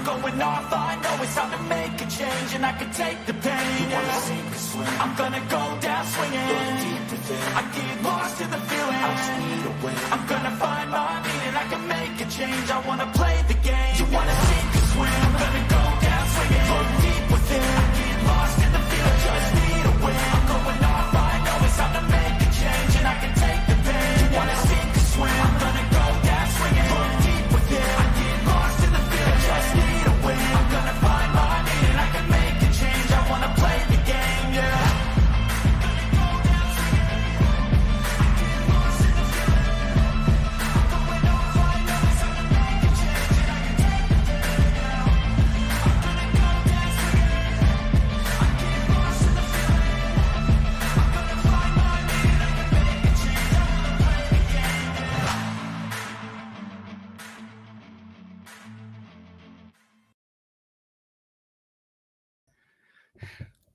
I'm going off, I know it's time to make a change, and I can take the pain. You wanna sink or swim? I'm gonna go down swinging. Look deep within. I get lost in the feeling. I just need a win. I'm gonna find my meaning. I can make a change. I wanna play the game. You wanna sink or swim? I'm gonna go down swinging. Look deep within. I get lost in the feeling. Just need a win. I'm going off, I know it's time to make a change, and I can take the pain. You wanna sink or swim? I'm gonna go down swinging. Look deep within. I get lost in the feeling. Just need a win. I'm gonna find my meaning. I can make a change. I wanna play the game, yeah.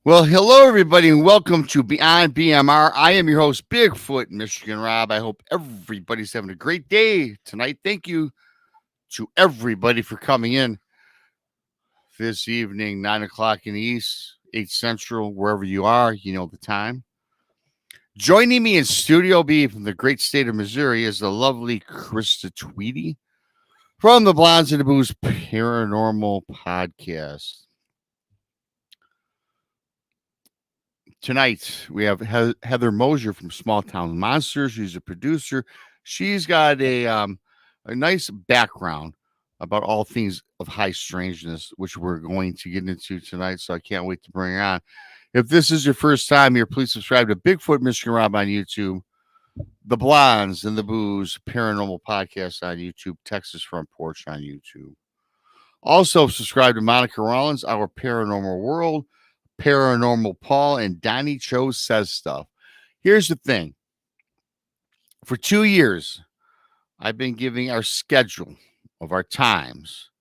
Well, hello, everybody, and welcome to Beyond BMR. I am your host, Bigfoot, Michigan Rob. I hope everybody's having a great day tonight. Thank you to everybody for coming in this evening, 9 o'clock in the East, 8 Central, wherever you are, you know the time. Joining me in Studio B from the great state of Missouri is the lovely Krista Tweedy from the Blondes and the Booze Paranormal Podcast. Tonight, we have Heather Moser from Small Town Monsters. She's a producer. She's got a nice background about all things of high strangeness, which we're going to get into tonight, so I can't wait to bring her on. If this is your first time here, please subscribe to Bigfoot Michigan Rob on YouTube, the Blondes and the Booze Paranormal Podcast on YouTube, Texas Front Porch on YouTube. Also, subscribe to Monica Rollins, Our Paranormal World, Paranormal Paul, and Donnie Cho Says Stuff. Here's the thing. For 2 years, I've been giving our schedule of our times,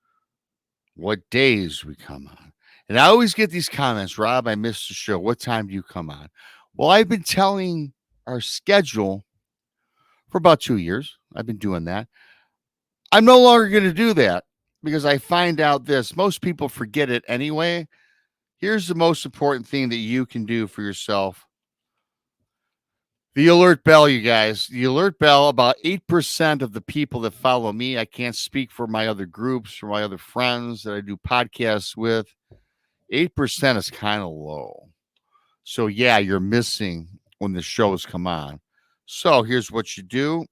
what days we come on. And I always get these comments, Rob, I missed the show. What time do you come on? Well, I've been telling our schedule for about 2 years. I've been doing that. I'm no longer going to do that because I find out this. Most people forget it anyway. Here's the most important thing that you can do for yourself. The alert bell, you guys. The alert bell, about 8% of the people that follow me, I can't speak for my other groups, for my other friends that I do podcasts with. 8% is kind of low. So, yeah, you're missing when the shows come on. So, here's what you do.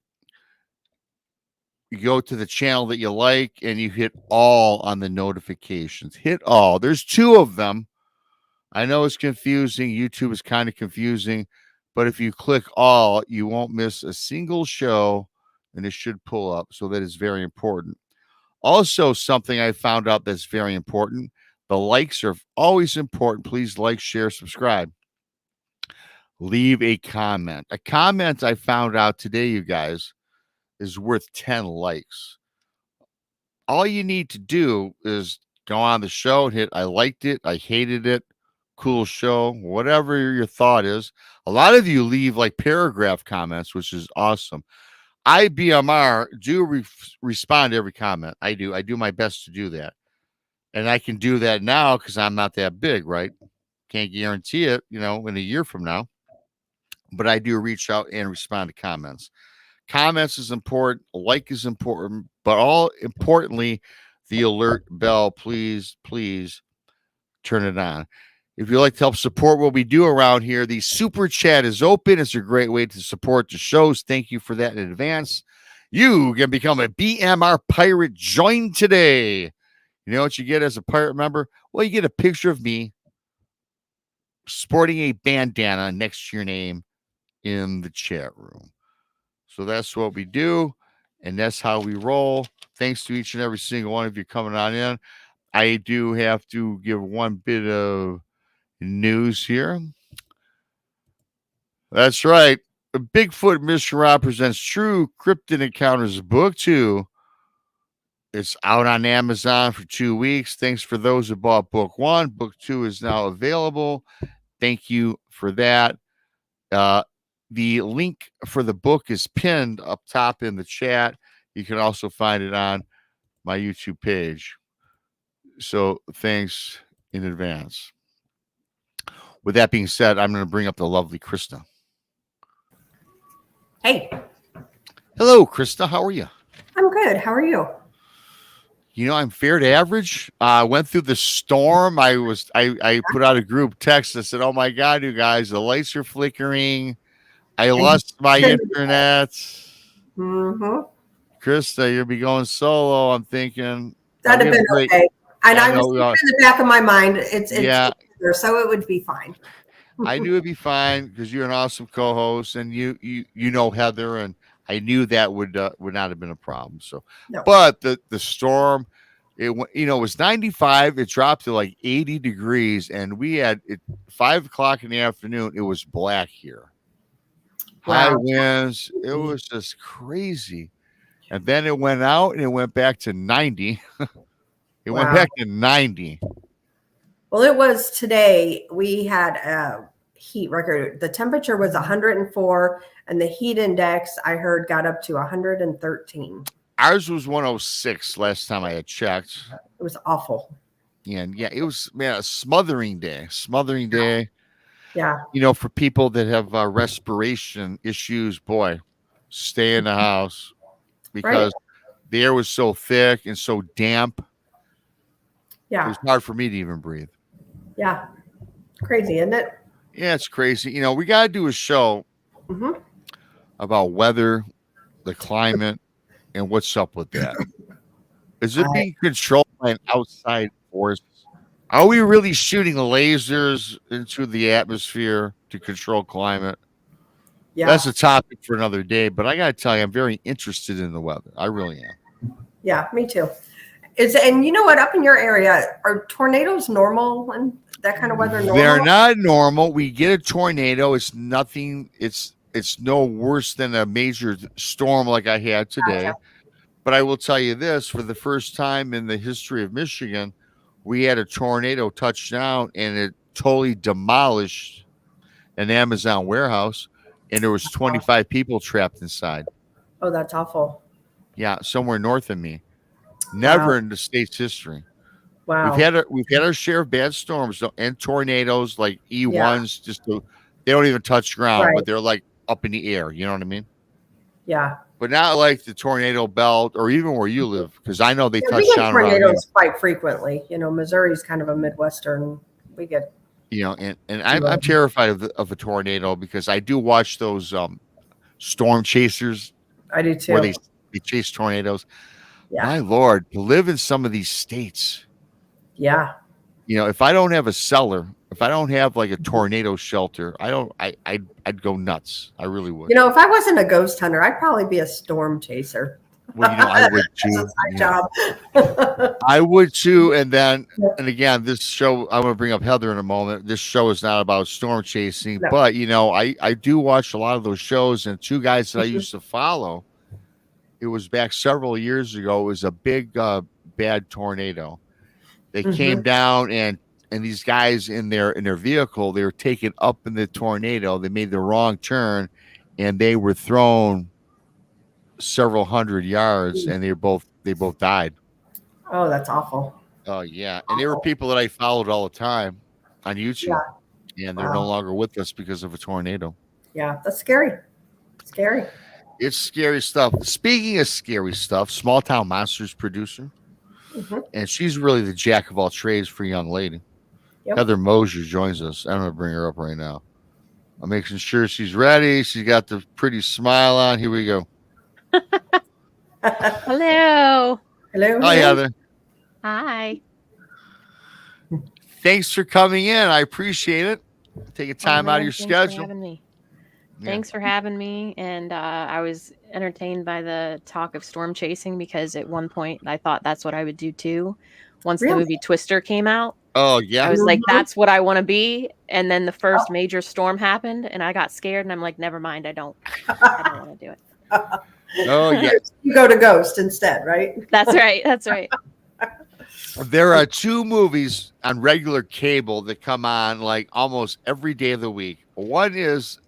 You go to the channel that you like, and you hit all on the notifications. Hit all. There's 2 of them. I know it's confusing. YouTube is kind of confusing, but if you click all, you won't miss a single show, and it should pull up. So that is very important. Also, something I found out that's very important. The likes are always important. Please like, share, subscribe. Leave a comment. A comment I found out today, you guys, is worth 10 likes. All you need to do is go on the show and hit I liked it, I hated it, cool show, whatever your thought is. A lot of you leave like paragraph comments, which is awesome. I, BMR, do respond to every comment. I do my best to do that. And I can do that now because I'm not that big, right? Can't guarantee it, in a year from now. But I do reach out and respond to comments. Comments is important. Like is important. But all importantly, the alert bell, please turn it on. If you'd like to help support what we do around here, the super chat is open. It's a great way to support the shows. Thank you for that in advance. You can become a BMR Pirate. Join today. You know what you get as a pirate member? Well, you get a picture of me sporting a bandana next to your name in the chat room. So that's what we do, and that's how we roll. Thanks to each and every single one of you coming on in. I do have to give one bit of news here. That's right. Bigfoot Mr. Rob presents True Cryptid Encounters Book 2. It's out on Amazon for 2 weeks. Thanks for those who bought Book 1. Book 2 is now available. Thank you for that. The link for the book is pinned up top in the chat. You can also find it on my YouTube page. So thanks in advance. With that being said, I'm going to bring up the lovely Krista. Hey, Hello, Krista. How are you? I'm good. How are you? You know, I'm fair to average. Went through the storm. I put out a group text that said, "Oh my God, you guys, the lights are flickering. I lost my internet." Mm-hmm. Krista, you'll be going solo. I'm thinking That'd have been okay. And I I was know. thinking in the back of my mind, it's Yeah, there, so it would be fine. I knew it'd be fine because you're an awesome co-host, and you know Heather, and I knew that would not have been a problem. So, No. but the storm, it was 95. It dropped to like 80 degrees, and we had it 5 o'clock in the afternoon. It was black here. High Wow. winds. It was just crazy, and then it went out and it went back to 90. It went back to 90. Well, it was today. We had a heat record. The temperature was 104, and the heat index I heard got up to 113. Ours was 106 last time I had checked. It was awful. And yeah, it was a smothering day. Smothering day. Yeah. You know, for people that have respiration issues, boy, stay in the house because the air was so thick and so damp. Yeah. It was hard for me to even breathe. Yeah. Crazy, isn't it? Yeah, it's crazy. You know, we got to do a show about weather, the climate, and what's up with that. Is it being controlled by an outside force? Are we really shooting lasers into the atmosphere to control climate? Yeah. That's a topic for another day, but I got to tell you, I'm very interested in the weather. I really am. Yeah, me too. And you know what? Up in your area, are tornadoes normal and that kind of weather normal? They're not normal. We get a tornado. It's nothing. It's no worse than a major storm like I had today. Gotcha. But I will tell you this: for the first time in the history of Michigan, we had a tornado touch down, and it totally demolished an Amazon warehouse, and there was 25 people trapped inside. Oh, that's awful. Yeah, somewhere north of me. Never in the state's history. Wow. We've had our share of bad storms and tornadoes like E1s. They don't even touch ground, but they're like up in the air. You know what I mean? Yeah. But not like the tornado belt or even where you live, because I know they touch down tornadoes quite frequently. You know, Missouri's kind of a Midwestern. We get. You know, and I'm terrified of a tornado because I do watch those storm chasers. I do too. Where they chase tornadoes. Yeah. My Lord, to live in some of these states. Yeah. You know, if I don't have a cellar, if I don't have like a tornado shelter, I'd go nuts. I really would. You know, if I wasn't a ghost hunter, I'd probably be a storm chaser. Well, you know, I would too. That's my job. I would too. And then, and again, this show, I'm going to bring up Heather in a moment. This show is not about storm chasing, but you know, I do watch a lot of those shows, and two guys that I used to follow. It was back several years ago. It was a big, bad tornado. They came down, and these guys in their vehicle, they were taken up in the tornado. They made the wrong turn, and they were thrown several hundred yards, and they both died. Oh, that's awful. Oh yeah, and they were people that I followed all the time on YouTube, and they're no longer with us because of a tornado. Yeah, that's scary. Scary. It's scary stuff. Speaking of scary stuff, Small Town Monsters producer, and she's really the jack of all trades for a young lady. Yep. Heather Moser joins us. I'm going to bring her up right now. I'm making sure she's ready. She's got the pretty smile on. Here we go. Hello. Hello. Hi, Heather. Hi. Thanks for coming in. I appreciate it. Taking time out of your schedule. For having me. Thanks for having me. And I was entertained by the talk of storm chasing because at one point I thought that's what I would do too. Once the movie Twister came out. Oh, yeah. I was like, that's what I want to be. And then the first major storm happened and I got scared and I'm like, never mind. I don't want to do it. Oh, yeah. You go to Ghost instead, right? That's right. That's right. There are two movies on regular cable that come on like almost every day of the week. One is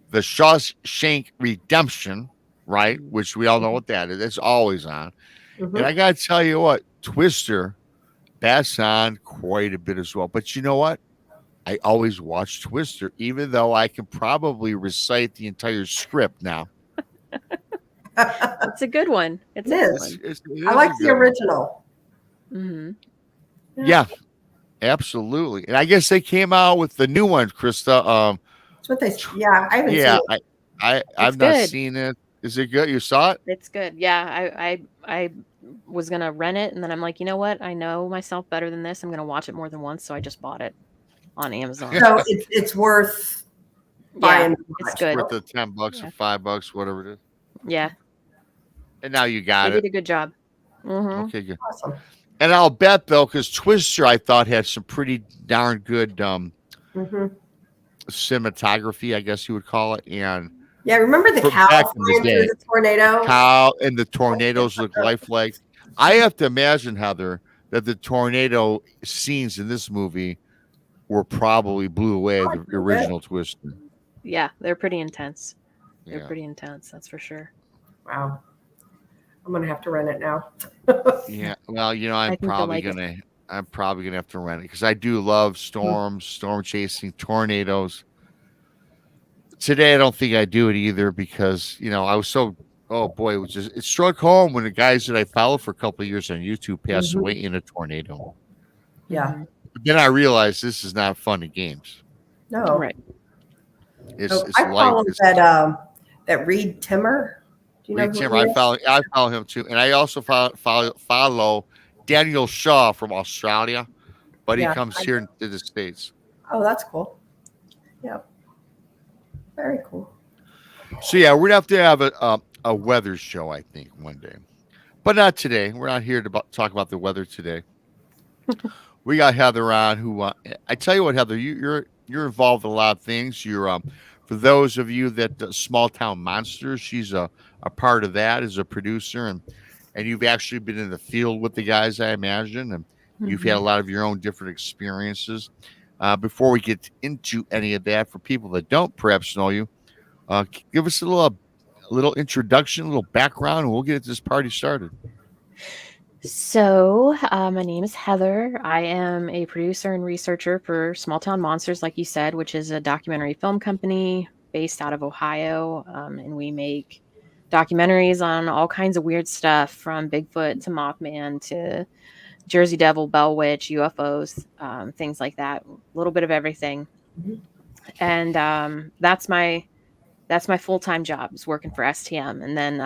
The Shawshank Redemption, right? Which we all know what that is. It's always on. And I got to tell you what, Twister Bass on quite a bit as well. But you know what? I always watch Twister, even though I can probably recite the entire script now. It's a good one. It's It a good is. one. It I is like a the good one. original. Mm-hmm. Yeah, absolutely. And I guess they came out with the new one, Krista. That's what they. Yeah, I haven't Yeah, seen it. I've It's not good. seen it. Is it good? You saw it? It's good. Yeah, I was gonna rent it, and then I'm like, you know what? I know myself better than this. I'm gonna watch it more than once, so I just bought it on Amazon. So it's worth buying. It's good. Worth the $10 or $5, whatever it is. Yeah, And now you they got did it. a good job. Mm-hmm. Okay, good. Awesome. And I'll bet though, because Twister I thought had some pretty darn good Mm-hmm. cinematography, I guess you would call it. And Yeah, remember the from cow back in the flying through day, the tornado? cow and the tornadoes look lifelike. I have to imagine, Heather, that the tornado scenes in this movie were probably blew away the original Twister. Yeah, they're pretty intense. They're Yeah. pretty intense. That's for sure. Wow. I'm gonna have to rent it now. Yeah. Well, you know, I I'm think you'll probably like it. gonna have to rent it because I do love storms, storm chasing, tornadoes. Today I don't think I do it either because you know I was so it struck home when the guys that I followed for a couple of years on YouTube passed Mhm. away in a tornado. Yeah. Mhm. But then I realized this is not fun and games. No. Right. It's I life. follow It's that Reed Timmer. Do you know Reed who Timmer. he I is? follow him too, and I also follow Daniel Shaw from Australia, but he Yeah, comes here to the States. Oh, that's cool. Yep. Very cool. So yeah, we're gonna have to have a weather show, I think, one day, but not today. We're not here to talk about the weather today. We got Heather on, who I tell you what, Heather, you're involved in a lot of things. You're for those of you that Small Town Monsters, she's a part of that as a producer, and you've actually been in the field with the guys, I imagine, and you've had a lot of your own different experiences. Before we get into any of that, for people that don't perhaps know you, give us a little introduction, a little background, and we'll get this party started. So, my name is Heather. I am a producer and researcher for Small Town Monsters, like you said, which is a documentary film company based out of Ohio. And we make documentaries on all kinds of weird stuff from Bigfoot to Mothman to Jersey Devil, Bell Witch, UFOs, things like that. A little bit of everything. Mhm. And that's my full-time job, is working for STM. And then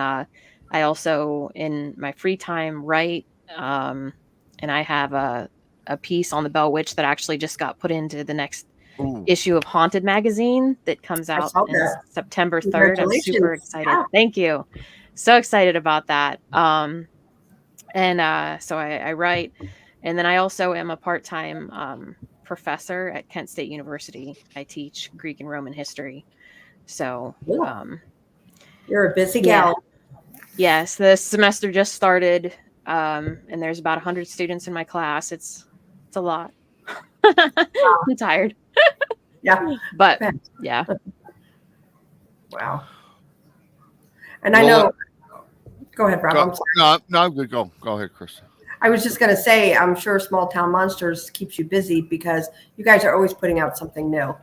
I also, in my free time, write, and I have a piece on the Bell Witch that actually just got put into the next Ooh. issue of Haunted Magazine that comes out saw in that. September 3rd. I'm super Congratulations. excited. Yeah. Thank you. So excited about that. So I write, and then I also am a part-time professor at Kent State University. I teach Greek and Roman history. So, Cool. You're a busy yeah. gal. Yes, the semester just started, and there's about 100 students in my class. It's a lot. I'm tired, Yeah. but yeah. Wow. And I know. Go ahead, Rob. I'm sorry. No, I'm good. Go ahead, Chris. I was just going to say, I'm sure Small Town Monsters keeps you busy because you guys are always putting out something new.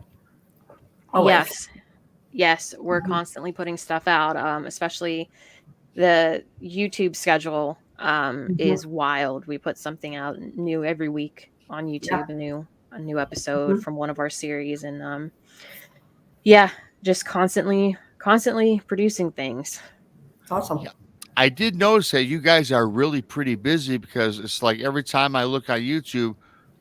Always. Yes, we're constantly putting stuff out, especially the YouTube schedule is wild. We put something out new every week on YouTube, a new episode from one of our series, and just constantly producing things. Awesome. Yeah. I did notice that you guys are really pretty busy because it's like every time I look on YouTube,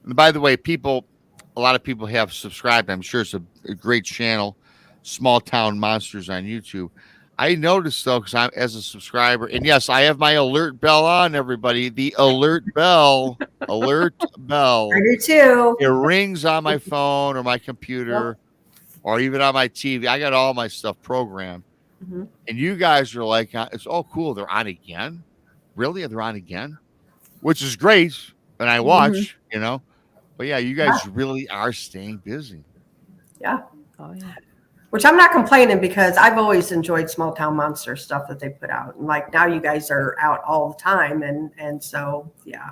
and by the way, a lot of people have subscribed. I'm sure it's a great channel, Small Town Monsters on YouTube. I noticed though, because I'm as a subscriber, and yes, I have my alert bell on, everybody. The alert bell. I do too. It rings on my phone or my computer or even on my TV. I got all my stuff programmed. Mm-hmm. And you guys are like, it's all cool. They're on again. Really? They're on again, which is great. And I watch, but yeah, you guys really are staying busy. Yeah. Oh yeah. Which I'm not complaining because I've always enjoyed Small Town Monster stuff that they put out. And like now you guys are out all the time. And so, yeah,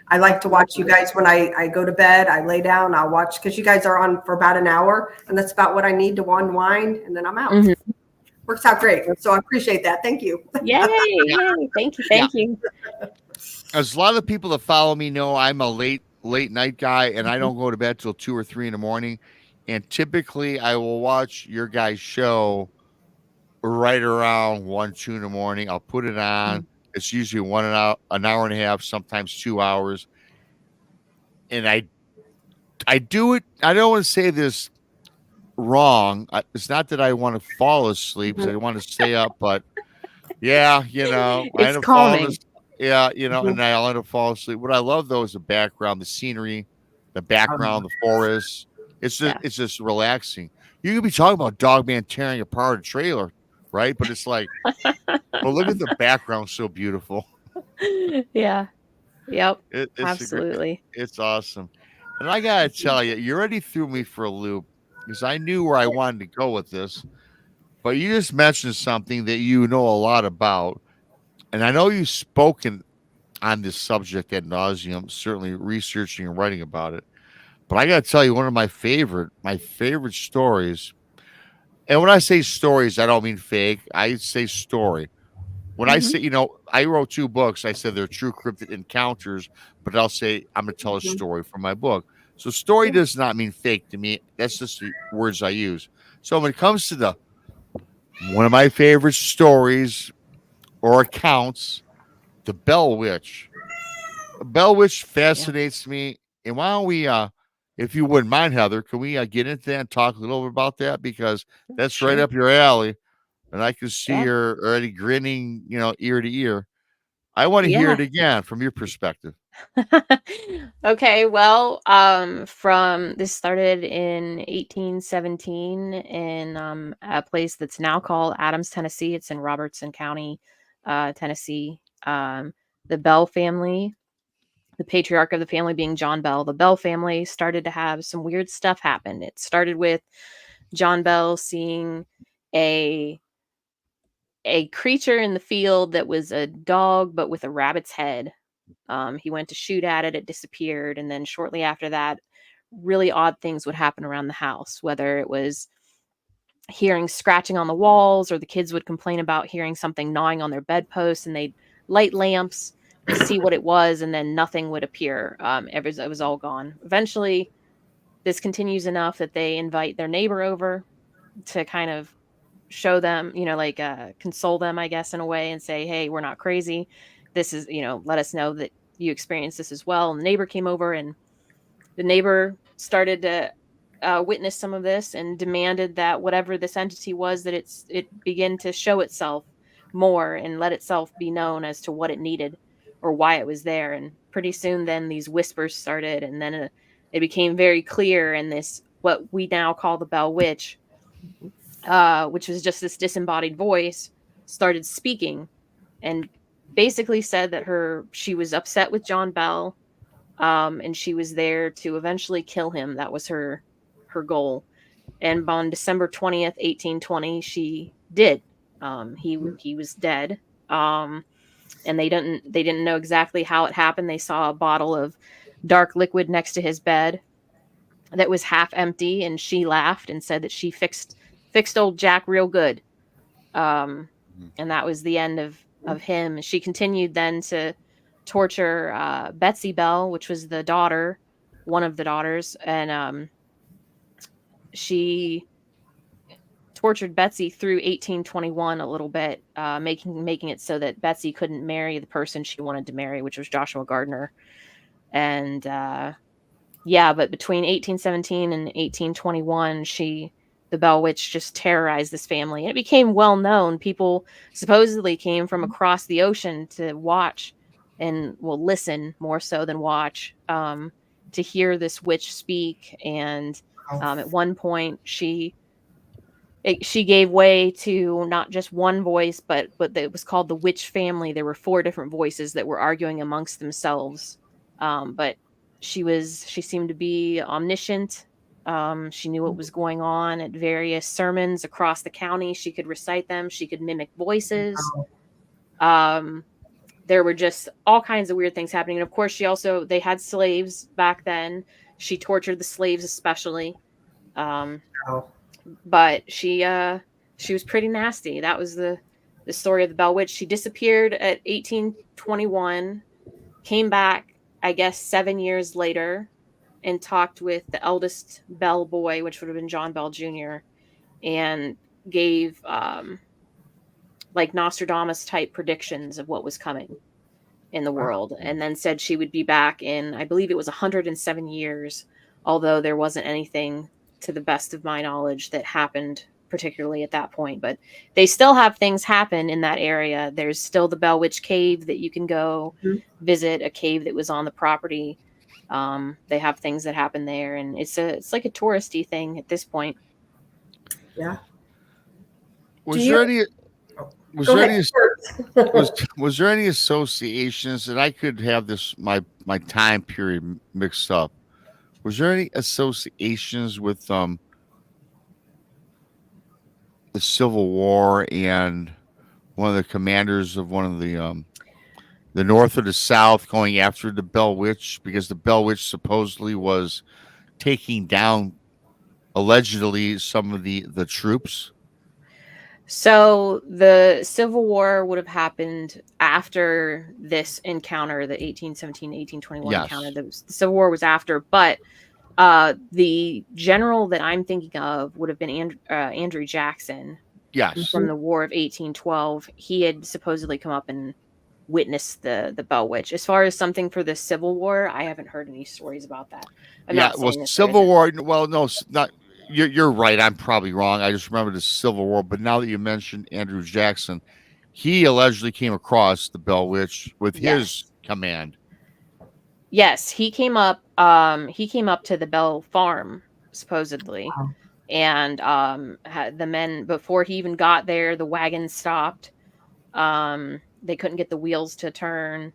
I like to watch you guys when I go to bed. I lay down, I'll watch because you guys are on for about an hour, and that's about what I need to unwind, and then I'm out. Mm-hmm. Works out great. So I appreciate that. Thank you. Yay! Yay! Thank you. Thank you. As a lot of people that follow me know, I'm a late night guy, and I don't go to bed till 2 or 3 in the morning. And typically, I will watch your guys' show right around 1, 2 in the morning. I'll put it on. It's usually an hour and a half, sometimes 2 hours. And I do it. I don't want to say this wrong. It's not that I want to fall asleep. I want to stay up, but yeah, I It's end up calming. and I'll end up falling asleep. What I love though is the background, the scenery, the background, the forest. It's just relaxing. You could be talking about Dogman tearing apart a trailer, right? But it's like, but look at the background, so beautiful. Yeah. Yep. It's Absolutely. It's awesome. And I gotta tell you, you already threw me for a loop because I knew where I wanted to go with this. But you just mentioned something that you know a lot about. And I know you've spoken on this subject ad nauseum, certainly researching and writing about it. But I got to tell you, one of my favorite stories. And when I say stories, I don't mean fake. I say story. When I say, I wrote 2 books. I said they're true cryptid encounters, but I'll say I'm going to tell a story from my book. So story does not mean fake to me. That's just the words I use. So when it comes to one of my favorite stories or accounts, the Bell Witch. The Bell Witch fascinates me. And why don't we, if you wouldn't mind, Heather, can we get into that and talk a little bit about that? Because that's right up your alley. And I can see her already grinning, ear to ear. I want to hear it again from your perspective. Okay, well, this started in 1817 in a place that's now called Adams, Tennessee. It's in Robertson County, Tennessee. The Bell family, the patriarch of the family being John Bell, the Bell family started to have some weird stuff happen. It started with John Bell seeing a creature in the field that was a dog but with a rabbit's head. He went to shoot at it, it disappeared, and then shortly after that, really odd things would happen around the house, whether it was hearing scratching on the walls, or the kids would complain about hearing something gnawing on their bedposts, and they'd light lamps to see what it was, and then nothing would appear. It was all gone. Eventually, this continues enough that they invite their neighbor over to kind of show them, console them, I guess, in a way, and say, hey, we're not crazy. This is, let us know that you experienced this as well. And the neighbor came over, and the neighbor started to witness some of this and demanded that whatever this entity was, that it begin to show itself more and let itself be known as to what it needed or why it was there. And pretty soon then these whispers started, and then it became very clear, and this, what we now call the Bell Witch, which was just this disembodied voice, started speaking and basically said that she was upset with John Bell, and she was there to eventually kill him. That was her goal. And on December 20th, 1820, she did. He was dead. And they didn't know exactly how it happened. They saw a bottle of dark liquid next to his bed that was half empty, and she laughed and said that she fixed old Jack real good. And that was the end of him. She continued then to torture Betsy Bell, which was one of the daughters, and she tortured Betsy through 1821 a little bit, making it so that Betsy couldn't marry the person she wanted to marry, which was Joshua Gardner. And but between 1817 and 1821, the Bell Witch just terrorized this family. And it became well known. People supposedly came from across the ocean to watch and listen more so than watch, to hear this witch speak. And at one point she gave way to not just one voice, but it was called the Witch Family. There were 4 different voices that were arguing amongst themselves. But she seemed to be omniscient. She knew what was going on at various sermons across the county. She could recite them. She could mimic voices. there were just all kinds of weird things happening. And of course, they had slaves back then. She tortured the slaves especially. Um, Oh, but she was pretty nasty. That was the story of the Bell Witch. She disappeared at 1821, came back, I guess, 7 years later, and talked with the eldest Bell boy, which would have been John Bell Jr., and gave like Nostradamus type predictions of what was coming in the world, and then said she would be back in, I believe it was 107 years, although there wasn't anything, to the best of my knowledge, that happened particularly at that point. But they still have things happen in that area. There's still the Bell Witch Cave that you can go visit, a cave that was on the property. They have things that happen there, and it's like a touristy thing at this point. yeah. Was there any associations, and I could have this my time period mixed up? Was there any associations with the Civil War and one of the commanders of one of the North or the South going after the Bell Witch, because the Bell Witch supposedly was taking down, allegedly, some of the troops? So the Civil War would have happened after this encounter, the 1817, 1821 Yes. encounter. The Civil War was after, but the general that I'm thinking of would have been Andrew Jackson. Yes. From the War of 1812. He had supposedly come up and witnessed the Bell Witch. As far as something for the Civil War, I haven't heard any stories about that. Civil War. Well, no, not. You're right. I'm probably wrong. I just remember the Civil War. But now that you mentioned Andrew Jackson, he allegedly came across the Bell Witch with his command. Yes, he came up. He came up to the Bell farm supposedly, and had the men, before he even got there, the wagon stopped. They couldn't get the wheels to turn.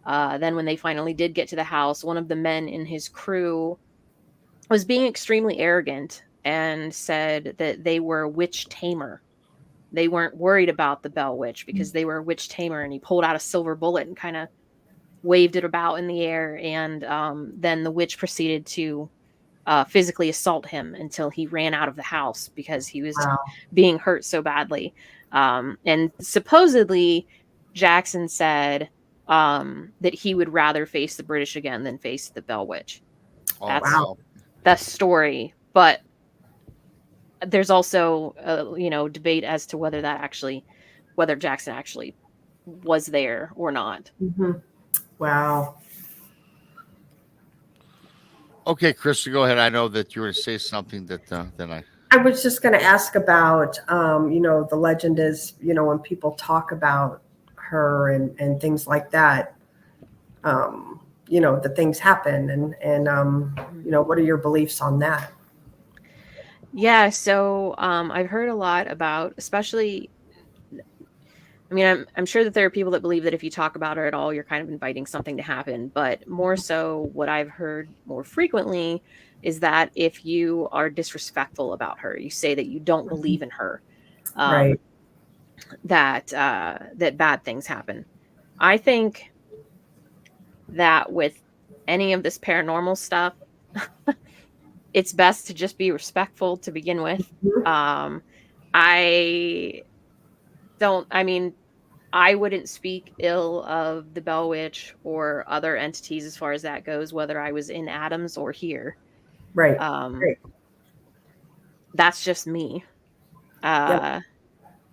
Then when they finally did get to the house, one of the men in his crew was being extremely arrogant and said that they were a witch tamer. They weren't worried about the Bell Witch because they were a witch tamer. And he pulled out a silver bullet and kind of waved it about in the air. And then the witch proceeded to physically assault him until he ran out of the house because he was being hurt so badly. And supposedly Jackson said that he would rather face the British again than face the Bell Witch. That's the story. But there's also debate as to whether Jackson actually was there or not. Mm-hmm. Wow. Okay, Krista, go ahead. I know that you were going to say something that then I was just going to ask about, the legend is, when people talk about her and things like that, the things happen and what are your beliefs on that? Yeah, so I've heard a lot about, especially, I mean, I'm sure that there are people that believe that if you talk about her at all, you're kind of inviting something to happen. But more so, what I've heard more frequently is that if you are disrespectful about her, you say that you don't believe in her, Right. that bad things happen. I think that with any of this paranormal stuff, it's best to just be respectful to begin with. I wouldn't speak ill of the Bell Witch or other entities as far as that goes, whether I was in Adams or here. Right. Right. That's just me.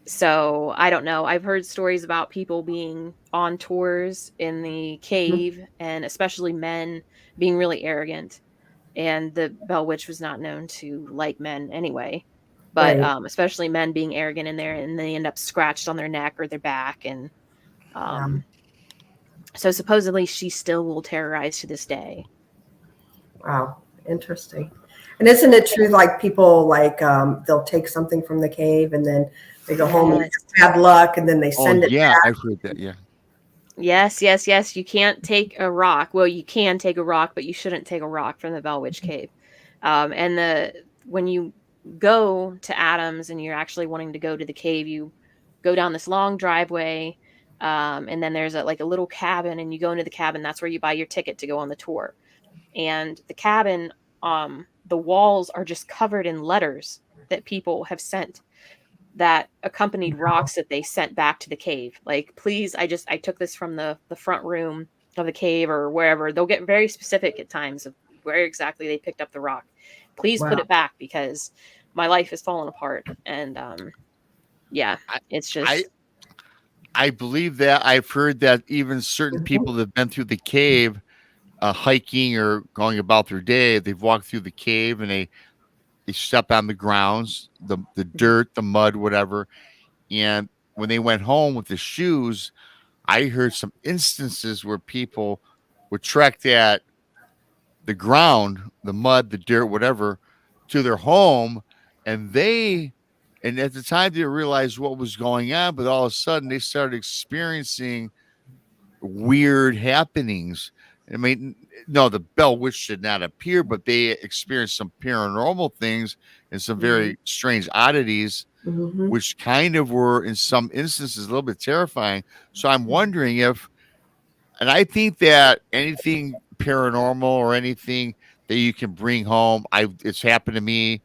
So I don't know. I've heard stories about people being on tours in the cave, and especially men being really arrogant. And the Bell Witch was not known to like men anyway. But especially men being arrogant in there, and they end up scratched on their neck or their back. And so supposedly she still will terrorize to this day. Wow. Interesting. And isn't it true, like people they'll take something from the cave and then they go home and bad luck and then they send it back? I've heard that, yeah. Yes. You can't take a rock. Well, you can take a rock, but you shouldn't take a rock from the Bell Witch Cave. And when you go to Adams and you're actually wanting to go to the cave, you go down this long driveway. And then there's a little cabin, and you go into the cabin. That's where you buy your ticket to go on the tour. And the cabin, the walls are just covered in letters that people have sent that accompanied rocks that they sent back to the cave. Like, please, I took this from the front room of the cave or wherever. They'll get very specific at times of where exactly they picked up the rock. Please put it back because my life has fallen apart. And it's just. I believe that. I've heard that even certain people that have been through the cave, hiking or going about their day, they've walked through the cave and they step on the grounds, the dirt, the mud, whatever. And when they went home with the shoes, I heard some instances where people would trek that the ground, the mud, the dirt, whatever, to their home, and at the time they didn't realize what was going on, but all of a sudden they started experiencing weird happenings. I mean, no, the Bell Witch did not appear, but they experienced some paranormal things and some very strange oddities, which kind of were, in some instances, a little bit terrifying. So I'm wondering if, and I think that anything paranormal or anything that you can bring home, it's happened to me.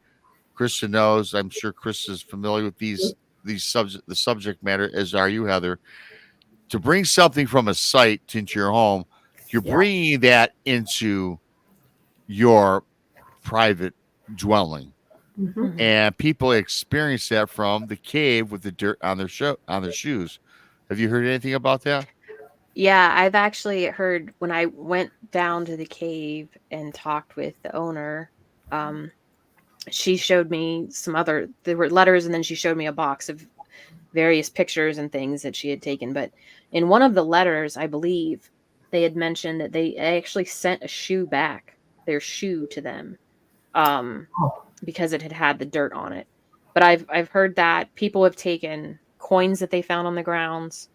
Krista knows. I'm sure Chris is familiar with the subject matter, as are you, Heather. To bring something from a site into your home, you're bringing that into your private dwelling, and people experience that from the cave with the dirt on their shoes. Have you heard anything about that? Yeah, I've actually heard when I went down to the cave and talked with the owner. She showed me there were letters, and then she showed me a box of various pictures and things that she had taken. But in one of the letters, I believe they had mentioned that they actually sent their shoe to them, because it had the dirt on it. But I've heard that people have taken coins that they found on the grounds,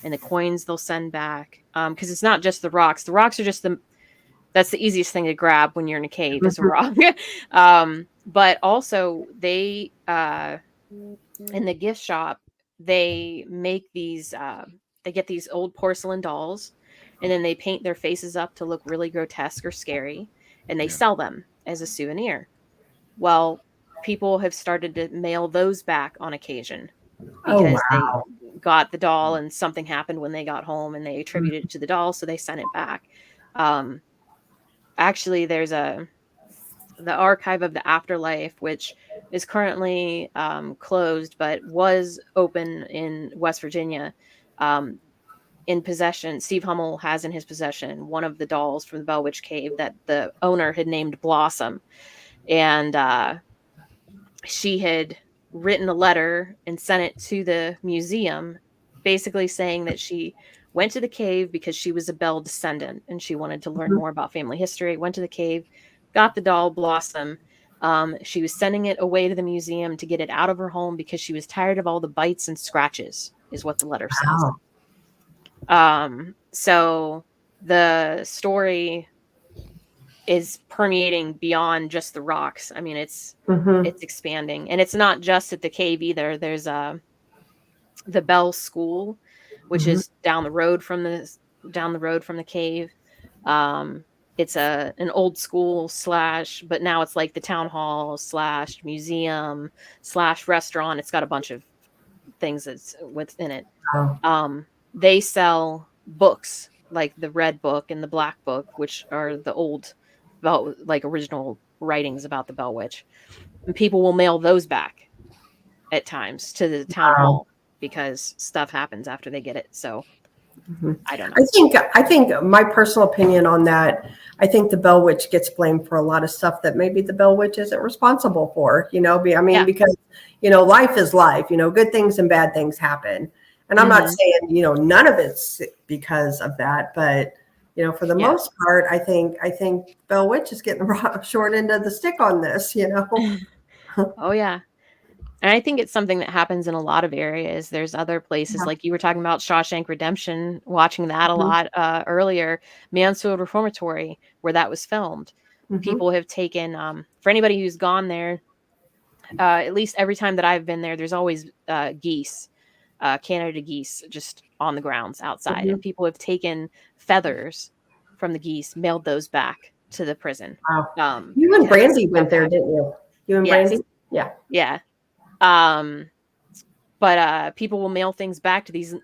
and the coins they'll send back. Because it's not just the rocks. The rocks are just that's the easiest thing to grab when you're in a cave is a rock. But also they, in the gift shop, they make these, they get these old porcelain dolls, and then they paint their faces up to look really grotesque or scary, and they sell them as a souvenir. Well, people have started to mail those back on occasion because they got the doll and something happened when they got home and they attributed it to the doll, so they sent it back. Actually, there's the Archive of the Afterlife, which is currently closed, but was open in West Virginia. In possession, Steve Hummel has in his possession one of the dolls from the Bell Witch Cave that the owner had named Blossom. And she had written a letter and sent it to the museum, basically saying that she went to the cave because she was a Bell descendant and she wanted to learn more about family history. Went to the cave, got the doll Blossom. She was sending it away to the museum to get it out of her home because she was tired of all the bites and scratches, is what the letter says. So the story is permeating beyond just the rocks. I mean, it's expanding, and it's not just at the cave either. There's the Bell School, which is down the road from the cave. It's an old school / but now it's like the town hall / museum / restaurant. It's got a bunch of things that's within it. They sell books like the Red Book and the Black Book, which are the old original writings about the Bell Witch. And people will mail those back at times to the town hall because stuff happens after they get it. So I don't know. I think my personal opinion on that, I think the Bell Witch gets blamed for a lot of stuff that maybe the Bell Witch isn't responsible for, because, life is life, good things and bad things happen. And I'm not saying, none of it's because of that, but, for the most part, I think Bell Witch is getting the short end of the stick on this, Oh, yeah. And I think it's something that happens in a lot of areas. There's other places, like you were talking about Shawshank Redemption, watching that a lot earlier, Mansfield Reformatory, where that was filmed. People have taken, for anybody who's gone there, at least every time that I've been there, there's always geese, Canada geese, just on the grounds outside, Mhm. and people have taken feathers from the geese, mailed those back to the prison. Wow. You and because Brandy went there, didn't you? You and Yes. Brandy? Yeah. Yeah. But people will mail things back to these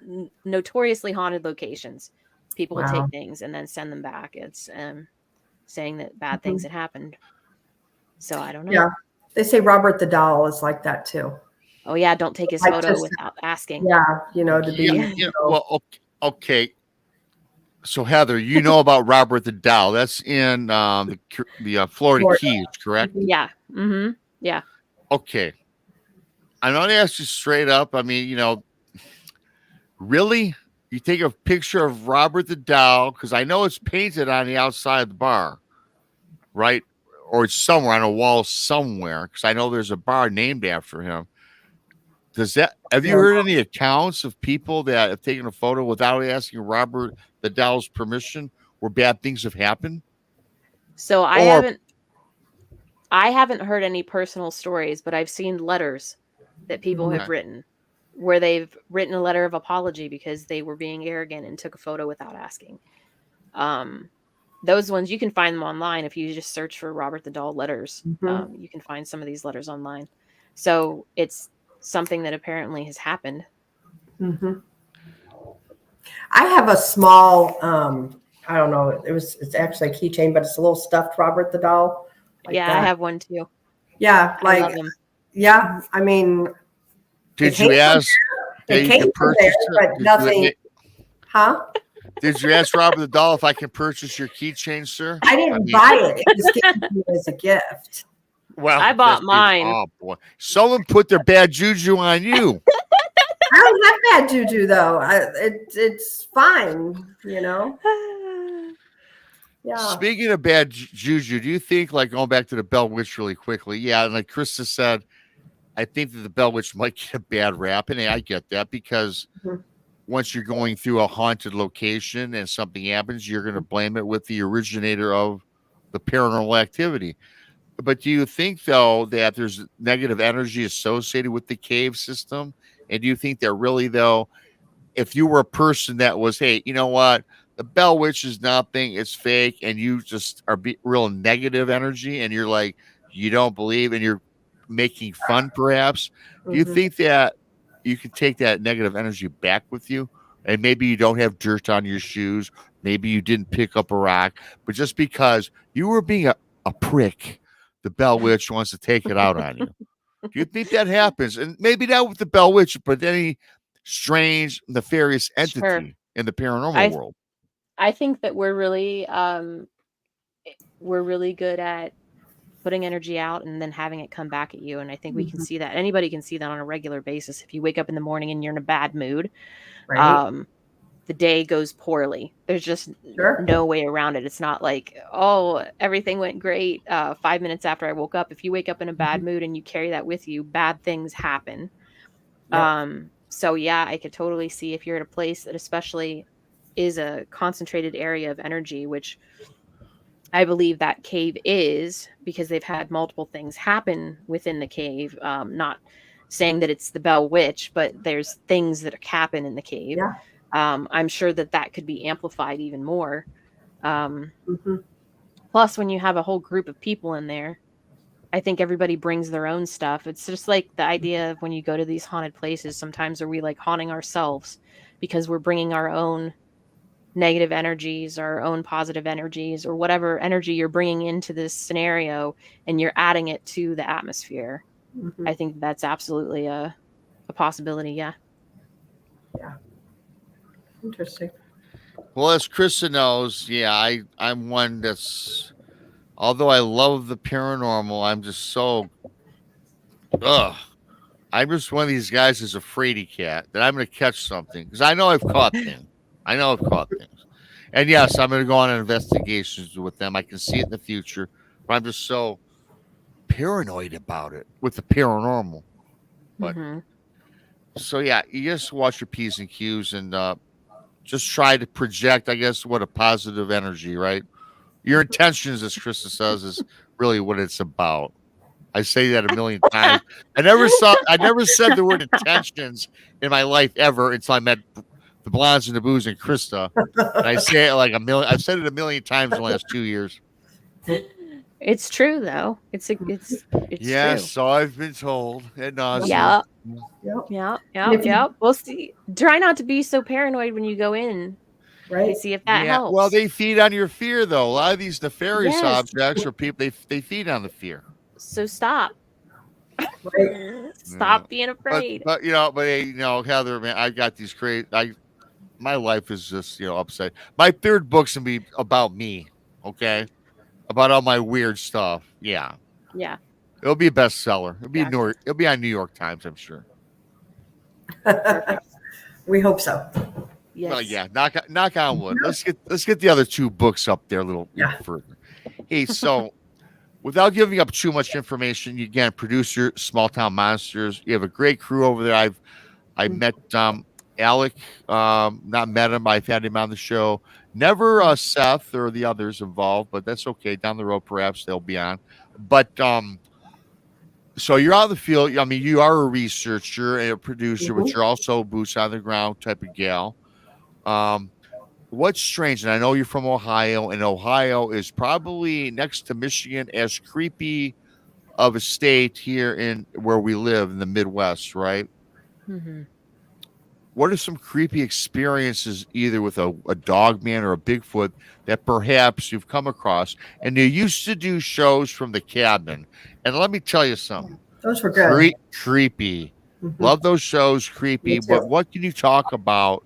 notoriously haunted locations. People will Wow. take things and then send them back. It's saying that bad things had happened. So I don't know. Yeah. They say Robert the Doll is like that too. Oh yeah, don't take his Like photo just- without asking. Yeah, you know, to be. Yeah, you know, well, okay. So Heather, you know about Robert the Dow? That's in the Florida Florida. Keys, correct? Yeah. Mm-hmm. Yeah. Okay. I'm not asking you straight up. I mean, really? You take a picture of Robert the Dow, because I know it's painted on the outside of the bar, right? Or it's somewhere on a wall somewhere, because I know there's a bar named after him. Have you heard any accounts of people that have taken a photo without asking Robert the Dow's permission, where bad things have happened? So I haven't heard any personal stories, but I've seen letters that people have written where they've written a letter of apology because they were being arrogant and took a photo without asking. Those ones, you can find them online. If you just search for Robert the Doll letters, you can find some of these letters online. So it's something that apparently has happened. Mm-hmm. I have a small, I don't know, it's actually a keychain, but it's a little stuffed Robert the Doll. Like that. I have one too. Yeah, I love them. Yeah, I mean, did you ask? It came from there, but nothing. Huh? Did you ask Robert the Doll if I can purchase your keychain, sir? I didn't buy it. It was given to me as a gift. Well, I bought mine. Oh boy, someone put their bad juju on you. I don't have bad juju though. It's fine, Yeah. Speaking of bad juju, do you think, like, going back to the Bell Witch really quickly? Yeah, and like Krista said, I think that the Bell Witch might get a bad rap, and I get that, because once you're going through a haunted location and something happens, you're going to blame it with the originator of the paranormal activity. But do you think, though, that there's negative energy associated with the cave system? And do you think that really, though, if you were a person that was, hey, you know what, the Bell Witch is nothing, it's fake, and you just are real negative energy, and you're like, you don't believe, and you're making fun, perhaps, do you think that you can take that negative energy back with you? And maybe you don't have dirt on your shoes, maybe you didn't pick up a rock, but just because you were being a prick, the Bell Witch wants to take it out on you. Do you think that happens? And maybe not with the Bell Witch, but any strange, nefarious entity in the paranormal world. I think that we're really good at putting energy out and then having it come back at you. And I think we can see that. Anybody can see that on a regular basis. If you wake up in the morning and you're in a bad mood, the day goes poorly. There's just no way around it. It's not like, oh, everything went great 5 minutes after I woke up. If you wake up in a bad mood and you carry that with you, bad things happen. So yeah, I could totally see if you're at a place that especially is a concentrated area of energy, which I believe that cave is, because they've had multiple things happen within the cave. Not saying that it's the Bell Witch, but there's things that happen in the cave. Yeah. I'm sure that could be amplified even more. Plus, when you have a whole group of people in there, I think everybody brings their own stuff. It's just like the idea of when you go to these haunted places, sometimes are we like haunting ourselves because we're bringing our own negative energies, our own positive energies, or whatever energy you're bringing into this scenario, and you're adding it to the atmosphere. I think that's absolutely a possibility. Yeah. Interesting. Well, as Krista knows, I'm one that's, although I love the paranormal, I'm just so, I'm just one of these guys that's a fraidy cat that I'm going to catch something, because I know I've caught things. And yes, I'm going to go on investigations with them. I can see it in the future, but I'm just so paranoid about it with the paranormal. But so yeah, you just watch your P's and Q's and just try to project, I guess, what a positive energy, right? Your intentions, as Krista says, is really what it's about. I say that a million times. I never said the word intentions in my life ever until I met the blondes and the booze and Krista. And I say it like a million. I've said it a million times in the last 2 years. It's true though. It's Yes, true. so I've been told. And Yeah. Yep. Yeah. We'll see. Try not to be so paranoid when you go in. Right. And see if that yeah, helps. well, they feed on your fear, though. A lot of these nefarious Yes. objects or people, they feed on the fear. So stop. Right. Stop being afraid. But hey, Heather, man, I got these crazy. My life is just upset. My third book's gonna be about me. Okay, about all my weird stuff. Yeah, it'll be a bestseller. It'll be on New York Times, I'm sure. We hope so. Yes. Well, yeah, knock on wood. Let's get the other two books up there a little further. Hey, so without giving up too much information, you again, producer, Small Town Monsters. You have a great crew over there. I met Alec, not met him. I've had him on the show. Never Seth or the others involved, but that's okay. Down the road, perhaps they'll be on. But so you're out in the field. I mean, you are a researcher and a producer, but you're also boots on the ground type of gal. What's strange, and I know you're from Ohio, and Ohio is probably next to Michigan as creepy of a state here in where we live in the Midwest, right? Mm-hmm. What are some creepy experiences either with a Dogman or a Bigfoot that perhaps you've come across? And you used to do shows from the cabin, and let me tell you something. Those were good. Creepy. Love those shows, creepy. But what can you talk about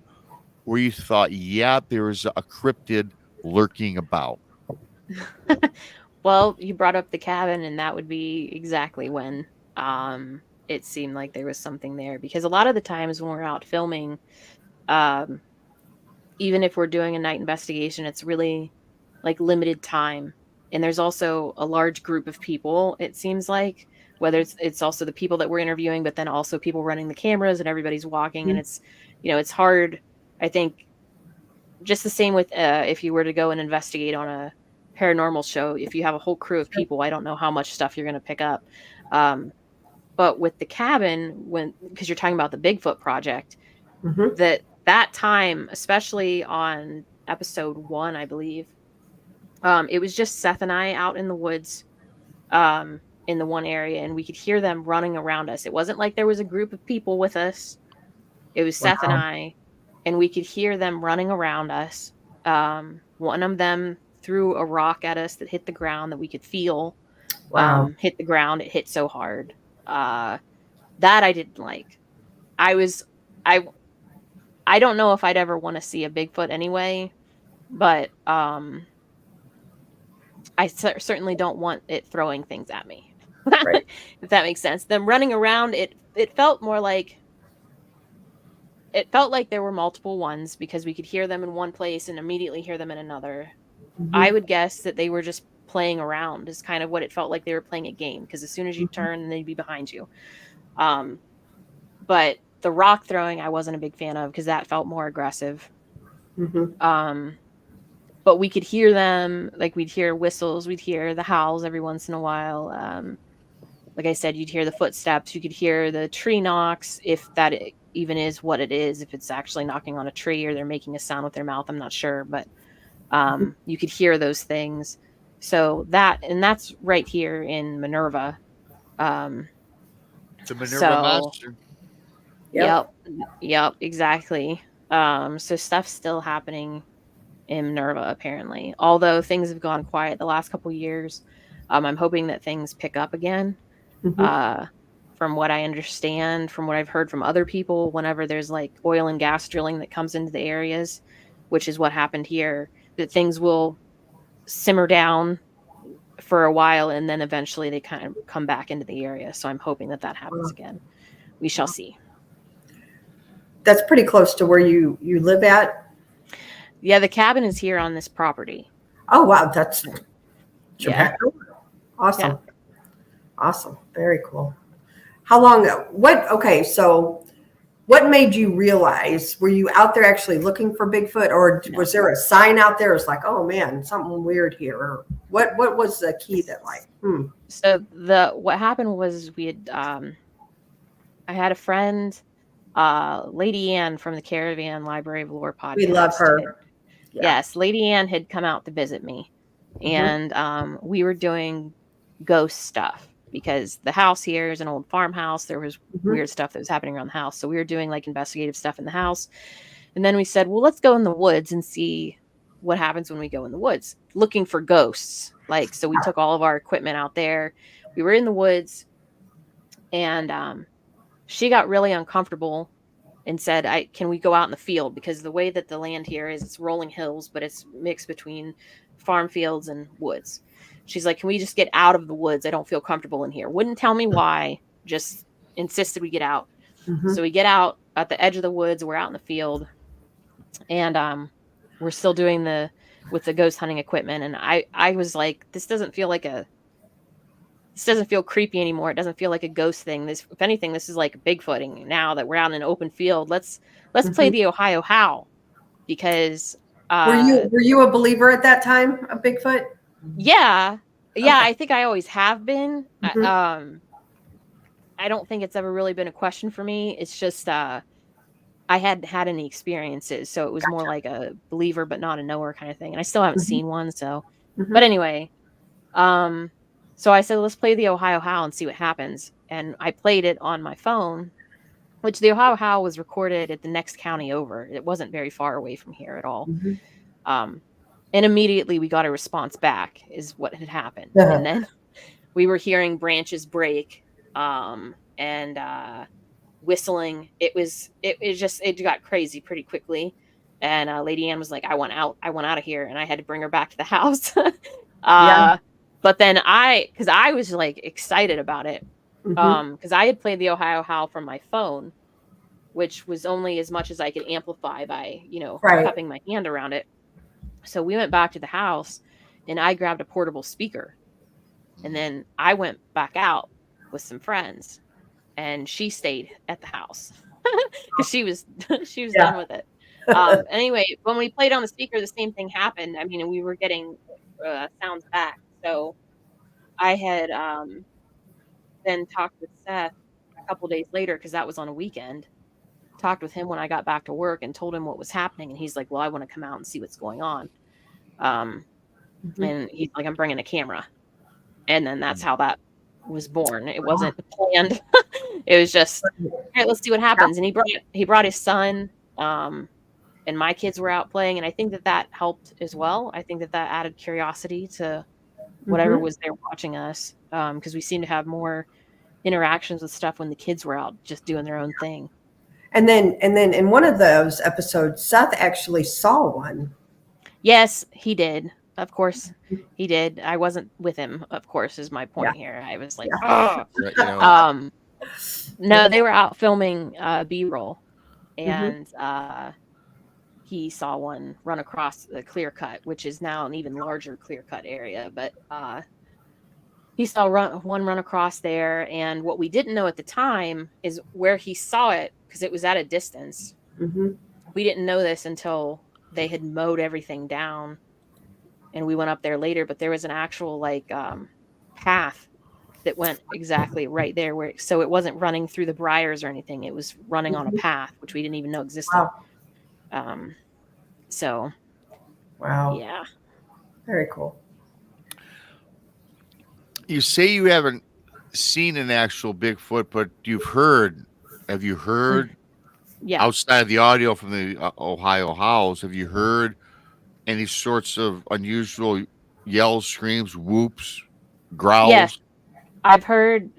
where you thought, there was a cryptid lurking about? Well, you brought up the cabin, and that would be exactly when it seemed like there was something there. Because a lot of the times when we're out filming, even if we're doing a night investigation, it's really like limited time. And there's also a large group of people, it seems like, whether it's also the people that we're interviewing, but then also people running the cameras and everybody's walking. And it's, it's hard. I think just the same with if you were to go and investigate on a paranormal show, if you have a whole crew of people, I don't know how much stuff you're going to pick up. But with the cabin, because you're talking about the Bigfoot project, that time, especially on episode 1, I believe, it was just Seth and I out in the woods in the one area, and we could hear them running around us. It wasn't like there was a group of people with us. It was Seth and I, and we could hear them running around us. One of them threw a rock at us that hit the ground that we could feel. Hit the ground. It hit so hard. That I didn't like. I don't know if I'd ever want to see a Bigfoot anyway, but I certainly don't want it throwing things at me. Right. If that makes sense. Them running around, it felt more like, it felt like there were multiple ones because we could hear them in one place and immediately hear them in another. I would guess that they were just playing around is kind of what it felt like. They were playing a game because as soon as you turn, they'd be behind you. But the rock throwing, I wasn't a big fan of because that felt more aggressive. But we could hear them, like we'd hear whistles, we'd hear the howls every once in a while. Like I said, you'd hear the footsteps, you could hear the tree knocks, if that even is what it is, if it's actually knocking on a tree or they're making a sound with their mouth, I'm not sure, but you could hear those things. So that's right here in Minerva. The Minerva monster. Yep, exactly. So stuff's still happening in Minerva, apparently. Although things have gone quiet the last couple years. I'm hoping that things pick up again. From what I understand, from what I've heard from other people, whenever there's like oil and gas drilling that comes into the areas, which is what happened here, that things will simmer down for a while and then eventually they kind of come back into the area. So I'm hoping that happens again. We shall see. That's pretty close to where you live at? Yeah, the cabin is here on this property. Oh, wow. That's awesome. Yeah. Awesome. Very cool. How long, so what made you realize, were you out there actually looking for Bigfoot, or was there a sign out there? It's like, oh man, something weird here. Or what was the key that So what happened was we had, I had a friend Lady Ann from the Caravan Library of Lore podcast. We love her. Yes, Lady Ann had come out to visit me, and we were doing ghost stuff because the house here is an old farmhouse. There was weird stuff that was happening around the house, so we were doing like investigative stuff in the house. And then we said, well, let's go in the woods and see what happens when we go in the woods, looking for ghosts. Like, so we took all of our equipment out there. We were in the woods, and she got really uncomfortable and said, can we go out in the field? Because the way that the land here is, it's rolling hills, but it's mixed between farm fields and woods. She's like, can we just get out of the woods? I don't feel comfortable in here. Wouldn't tell me why, just insisted we get out. So we get out at the edge of the woods. We're out in the field, and we're still doing with the ghost hunting equipment. And I was like, this doesn't feel creepy anymore. It doesn't feel like a ghost thing. This, if anything, this is like Bigfooting. Now that we're out in an open field, let's play the Ohio Howl, because were you a believer at that time of Bigfoot? Yeah. I think I always have been. I don't think it's ever really been a question for me. It's just I hadn't had any experiences, so it was more like a believer but not a knower kind of thing. And I still haven't seen one. So, but anyway, so I said, let's play the Ohio Howl and see what happens. And I played it on my phone, which the Ohio Howl was recorded at the next county over. It wasn't very far away from here at all. And immediately we got a response back is what had happened. And then we were hearing branches break, and whistling. It got crazy pretty quickly. And Lady Ann was like, I want out of here. And I had to bring her back to the house. But then because I was like excited about it, because I had played the Ohio Howl from my phone, which was only as much as I could amplify by, cupping my hand around it. So we went back to the house, and I grabbed a portable speaker, and then I went back out with some friends, and she stayed at the house because she was done with it. Anyway, when we played on the speaker, the same thing happened. I mean, we were getting sounds back. So I had then talked with Seth a couple days later, because that was on a weekend. Talked with him when I got back to work and told him what was happening. And he's like, well, I want to come out and see what's going on. And he's like, I'm bringing a camera. And then that's how that was born. It wasn't planned. It was just, all right, let's see what happens. And he brought his son, and my kids were out playing. And I think that helped as well. I think that added curiosity to whatever was there watching us. Because we seem to have more interactions with stuff when the kids were out just doing their own thing. And then in one of those episodes, Seth actually saw one. Yes, he did. Of course, he did. I wasn't with him, of course, is my point here. I was like, no, they were out filming B-roll, and he saw one run across the clear cut, which is now an even larger clear cut area. But he saw one run across there, and what we didn't know at the time is where he saw it, because it was at a distance. We didn't know this until they had mowed everything down, and we went up there later. But there was an actual path that went exactly right there, so it wasn't running through the briars or anything. It was running on a path, which we didn't even know existed. So, wow, yeah, very cool. You say you haven't seen an actual Bigfoot, but have you heard outside of the audio from the Ohio Howls, have you heard any sorts of unusual yells, screams, whoops, growls? Yes, I've heard,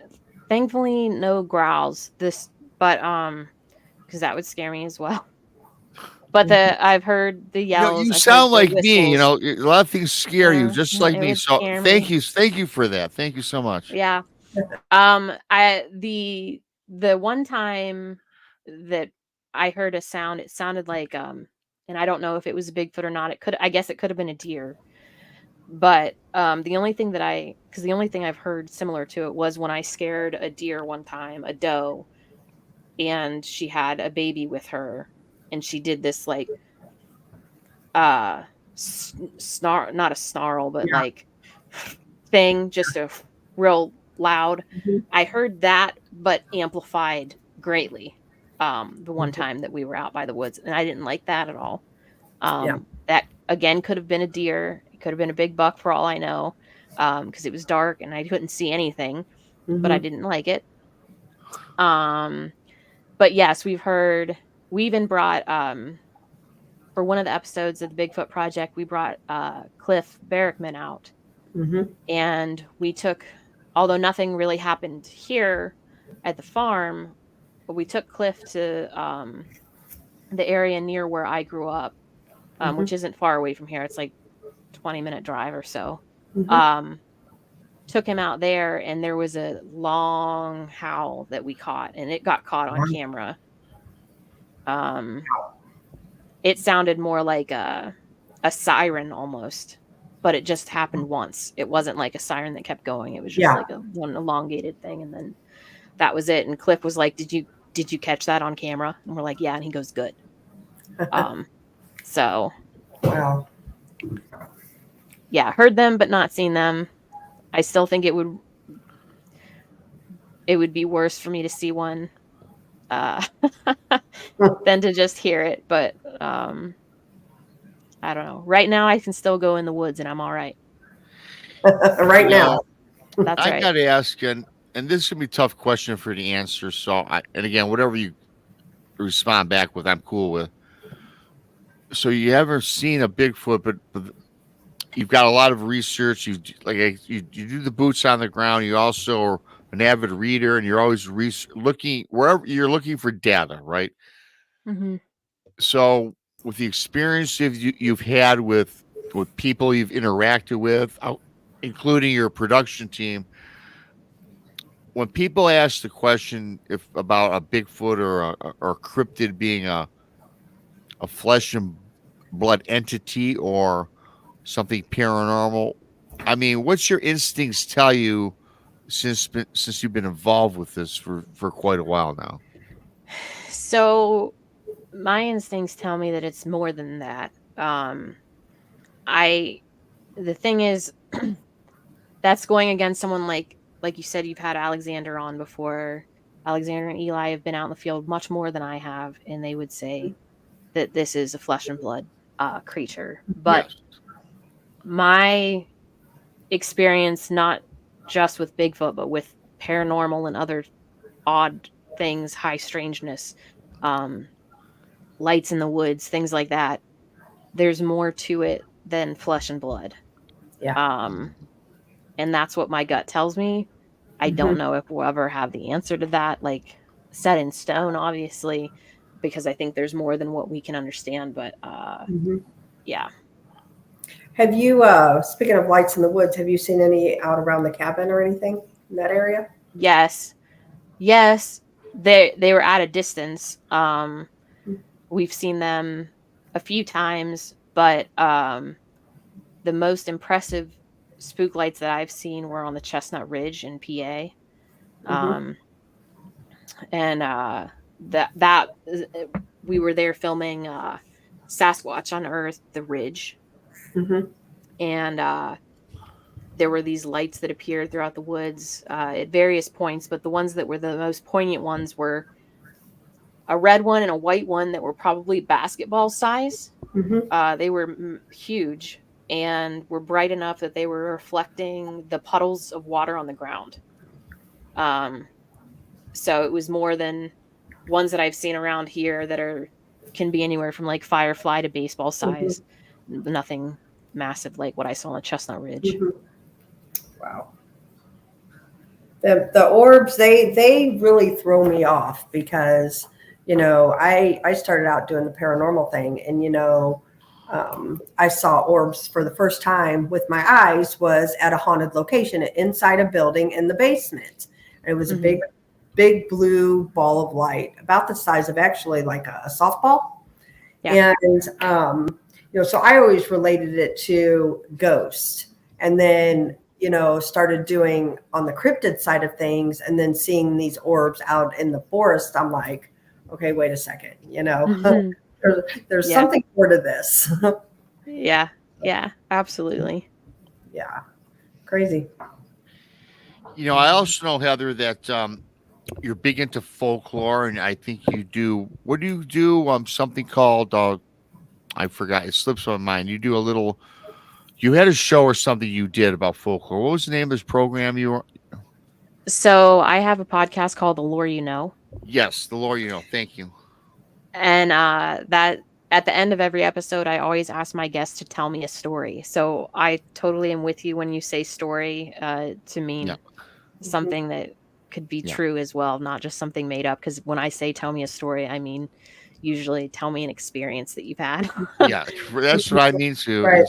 thankfully no growls, but because that would scare me as well. But I've heard the yells. You sound like me. A lot of things scare you, just like me. So thank you for that. Thank you so much. Yeah. The one time that I heard a sound, it sounded like and I don't know if it was a Bigfoot or not. I guess it could have been a deer. But the only thing I've heard similar to it was when I scared a deer one time, a doe, and she had a baby with her. And she did this not a snarl, but thing, just a real loud. I heard that, but amplified greatly. the one time that we were out by the woods, and I didn't like that at all. Yeah. That again could have been a deer. It could have been a big buck for all I know, because it was dark and I couldn't see anything, but I didn't like it. But yes, we even brought, for one of the episodes of the Bigfoot Project, we brought Cliff Barrickman out. And we took, although nothing really happened here at the farm, but we took Cliff to the area near where I grew up, which isn't far away from here. It's like 20-minute drive or so. Took him out there, and there was a long howl that we caught, and it got caught on camera. It sounded more like a siren almost, but it just happened once. It wasn't like a siren that kept going. It was just like one elongated thing, and then that was it. And Cliff was like, did you catch that on camera? And we're like, yeah. And he goes, good. So Wow. Yeah, heard them but not seen them. I still think it would be worse for me to see one than to just hear it. But I don't know. Right now, I can still go in the woods and I'm all right. Right now. That's I right. got to ask, and this is going to be a tough question for you to answer. So, and again, whatever you respond back with, I'm cool with. So you ever seen a Bigfoot, but you've got a lot of research. You do the boots on the ground. You also are an avid reader, and you're always looking wherever you're looking for data, right? So with the experience you've had with people you've interacted with, including your production team, when people ask the question about a Bigfoot or a cryptid being a flesh and blood entity or something paranormal, I mean, what's your instincts tell you since you've been involved with this for quite a while now? So my instincts tell me that it's more than that. The thing is, that's going against someone like you said, you've had Alexander on before. Alexander and Eli have been out in the field much more than I have, and they would say that this is a flesh and blood creature. But Yes. my experience, not just with Bigfoot, but with paranormal and other odd things, high strangeness, lights in the woods, things like that, there's more to it than flesh and blood. Yeah. And that's what my gut tells me. I don't know if we'll ever have the answer to that, like set in stone, obviously, because I think there's more than what we can understand. But yeah. Have you, speaking of lights in the woods, have you seen any out around the cabin or anything in that area? Yes. They were at a distance. We've seen them a few times, but the most impressive spook lights that I've seen were on the Chestnut Ridge in PA. And that we were there filming Sasquatch on Earth, the Ridge. And there were these lights that appeared throughout the woods at various points, but the ones that were the most poignant ones were a red one and a white one that were probably basketball size. They were huge and were bright enough that they were reflecting the puddles of water on the ground. So it was more than ones that I've seen around here that can be anywhere from like firefly to baseball size. Nothing massive like what I saw on the Chestnut Ridge. Wow. The orbs, they really throw me off because, I started out doing the paranormal thing, and, I saw orbs for the first time with my eyes was at a haunted location inside a building in the basement. And it was a big blue ball of light about the size of actually like a softball. Yeah. And, so I always related it to ghosts, and then, started doing on the cryptid side of things, and then seeing these orbs out in the forest. I'm like, okay, wait a second, there's something more to this. Yeah, absolutely. Yeah, crazy. I also know, Heather, that you're big into folklore, and I think you do. What do you do? Something called I forgot. It slips my mind. You do a little. You had a show or something you did about folklore. What was the name of this program? You were So I have a podcast called The Lore You Know. yes, the lore. Thank you. And that at the end of every episode, I always ask my guests to tell me a story. So I totally am with you when you say story to Yeah, mean something that could be yeah, true as well, not just something made up. Because when I say tell me a story, I mean usually tell me an experience that you've had. yeah. That's what I mean too. Right.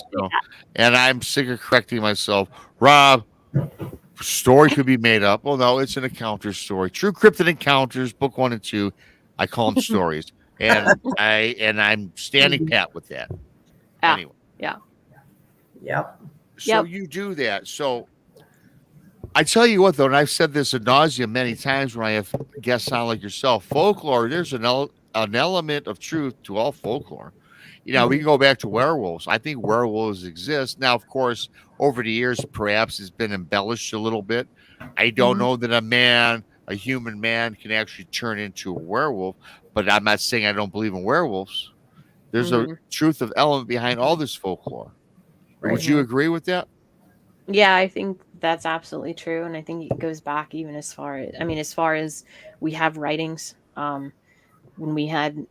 And I'm sick of correcting myself, Rob. Story could be made up. Well, no, it's an encounter story. True Cryptid Encounters, book 1 and 2. I call them stories, and I'm standing Mhm. pat with that. Yeah. Anyway, Yeah. Yep. so Yep. you do that. So I tell you what, though, and I've said this ad nauseum many times when I have guests on like yourself. Folklore, there's an element of truth to all folklore. We can go back to werewolves. I think werewolves exist. Now, of course, over the years, perhaps it's been embellished a little bit. I don't Mhm. know that a human man, can actually turn into a werewolf, but I'm not saying I don't believe in werewolves. There's a Mhm. truth of element behind all this folklore. Would Right. you Mhm. agree with that? Yeah, I think that's absolutely true, and I think it goes back even as far as we have writings, when we had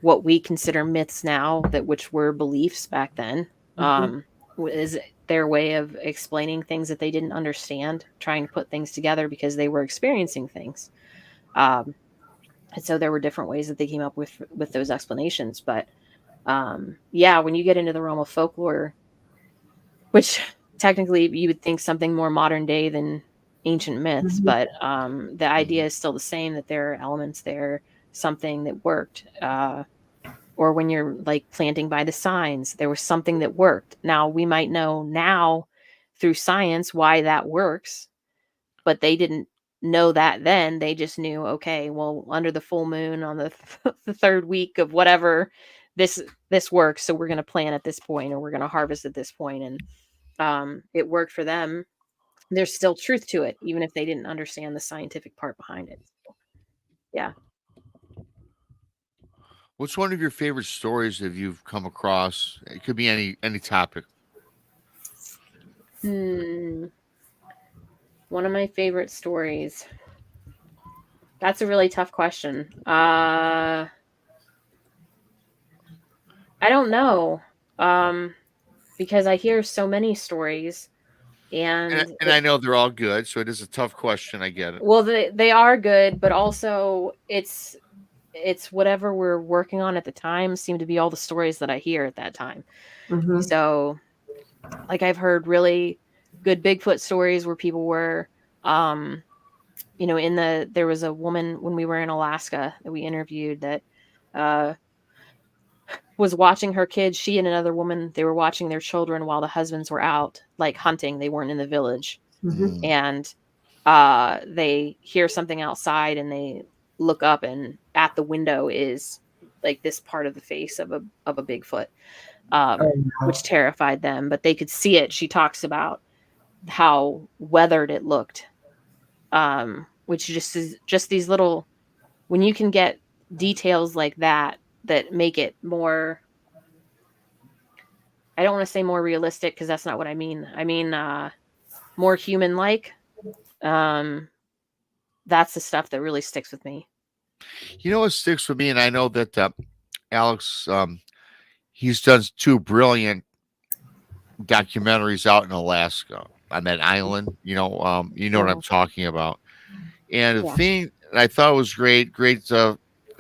what we consider myths now, that which were beliefs back then, Mhm. is their way of explaining things that they didn't understand, trying to put things together because they were experiencing things. Um, and so there were different ways that they came up with those explanations. But yeah, when you get into the realm of folklore, which technically you would think something more modern day than ancient myths, Mhm. but the Mhm. idea is still the same, that there are elements there, something that worked. Or when you're like planting by the signs, there was something that worked. Now we might know now through science why that works, but they didn't know that then. They just knew, okay, well, under the full moon on the third week of whatever, this this works, so we're going to plant at this point, or we're going to harvest at this point, and it worked for them. There's still truth to it, even if they didn't understand the scientific part behind it. Yeah. What's one of your favorite stories that you've come across? It could be any topic. Hmm. One of my favorite stories. That's a really tough question. I don't know. Um, because I hear so many stories, And, and and I know they're all good, so it is a tough question. I get it. well, they are good, but also it's whatever we're working on at the time seem to be all the stories that I hear at that time. Mhm. So, like, I've heard really good Bigfoot stories where people were, um, there was a woman when we were in Alaska that we interviewed that uh, was watching her kids. She and another woman, they were watching their children while the husbands were out, like hunting. They weren't in the village. Mhm. Mm. And they hear something outside and they look up, and at the window is like this part of the face of a Bigfoot, Oh, which wow. terrified them, but they could see it. She talks about how weathered it looked, which just is just these little, when you can get details like that that make it more, I don't want to say more realistic because that's not what I mean. I mean more human like. Um, that's the stuff that really sticks with me. You know what sticks with me, and I know that Alex, he's done two brilliant documentaries out in Alaska on that island. You know what I'm Mhm. talking about. And the Yeah. thing that I thought was great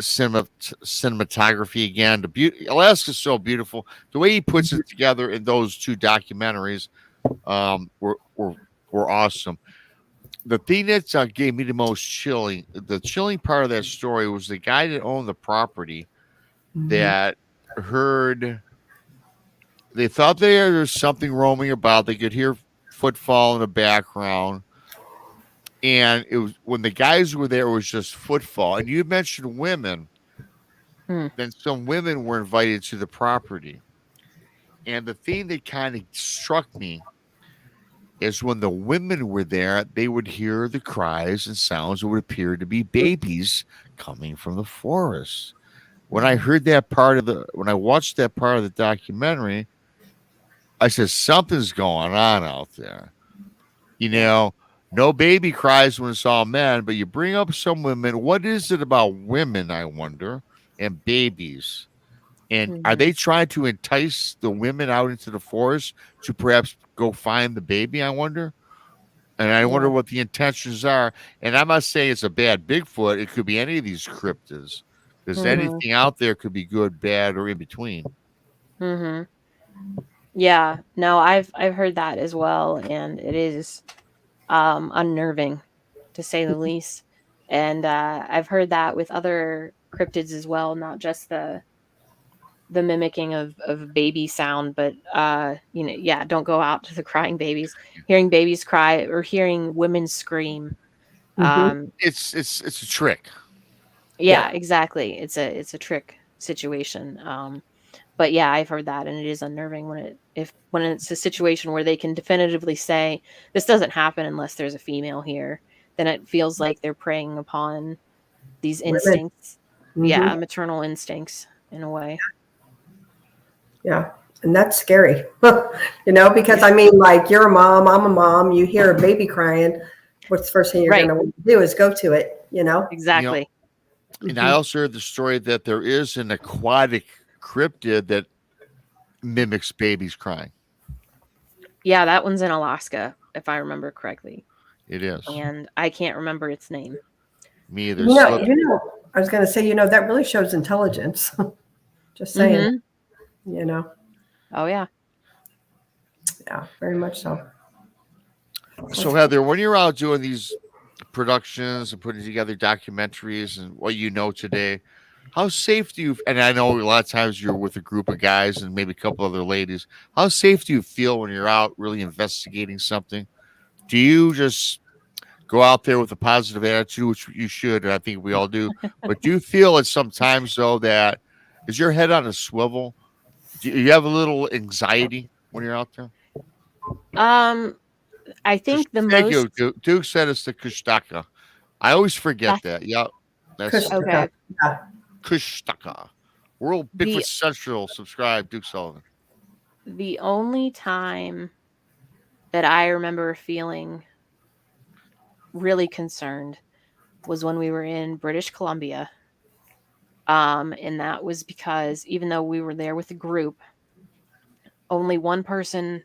cinematography again. Alaska's so beautiful. The way he puts Mhm. it together in those two documentaries um, were were were awesome. The thing that gave me the chilling part of that story was the guy that owned the property Mhm. that heard. They thought there was something roaming about. They could hear footfall in the background, and it was when the guys were there. It was just footfall. And you mentioned women. Mm. Then some women were invited to the property, and the thing that kind of struck me is when the women were there, they would hear the cries and sounds that would appear to be babies coming from the forest. When I heard that when I watched that part of the documentary, I said, something's going on out there. You know, no baby cries when it's all men, but you bring up some women. What is it about women, I wonder, and babies? And are they trying to entice the women out into the forest to perhaps go find the baby? I wonder. And I wonder what the intentions are. And I'm not saying it's a bad Bigfoot. It could be any of these cryptids, because anything out there could be good, bad, or in between. Yeah, no, I've heard that as well, and it is unnerving, to say the least. And I've heard that with other cryptids as well, not just the mimicking of baby sound, but don't go out to the crying babies. Hearing babies cry or hearing women scream. It's a trick. Yeah, exactly. It's a trick situation. But yeah, I've heard that, and it is unnerving when it's a situation where they can definitively say this doesn't happen unless there's a female here. Then it feels like they're preying upon these instincts. Yeah, maternal instincts in a way. Yeah. And that's scary, because I mean, like, you're a mom, I'm a mom, you hear a baby crying. What's the first thing you're going to do is go to it, Exactly. And I also heard the story that there is an aquatic cryptid that mimics babies crying. Yeah, that one's in Alaska, if I remember correctly. It is. And I can't remember its name. Me either. I was going to say, that really shows intelligence. Just saying, Oh, yeah. Yeah, very much so. So, Heather, when you're out doing these productions and putting together documentaries and what you know today, how safe do you, and I know a lot of times you're with a group of guys and maybe a couple other ladies, how safe do you feel when you're out really investigating something? Do you just go out there with a positive attitude, which you should, and I think we all do, but do you feel it sometimes, though, that is your head on a swivel? Do you have a little anxiety when you're out there? I think Thank you. Duke said it's the Kushtaka. I always forget that. Yeah. That's okay. Yeah. Kushtaka. World Bigfoot Central. Subscribe, Duke Sullivan. The only time that I remember feeling really concerned was when we were in British Columbia. And that was because even though we were there with a group, only one person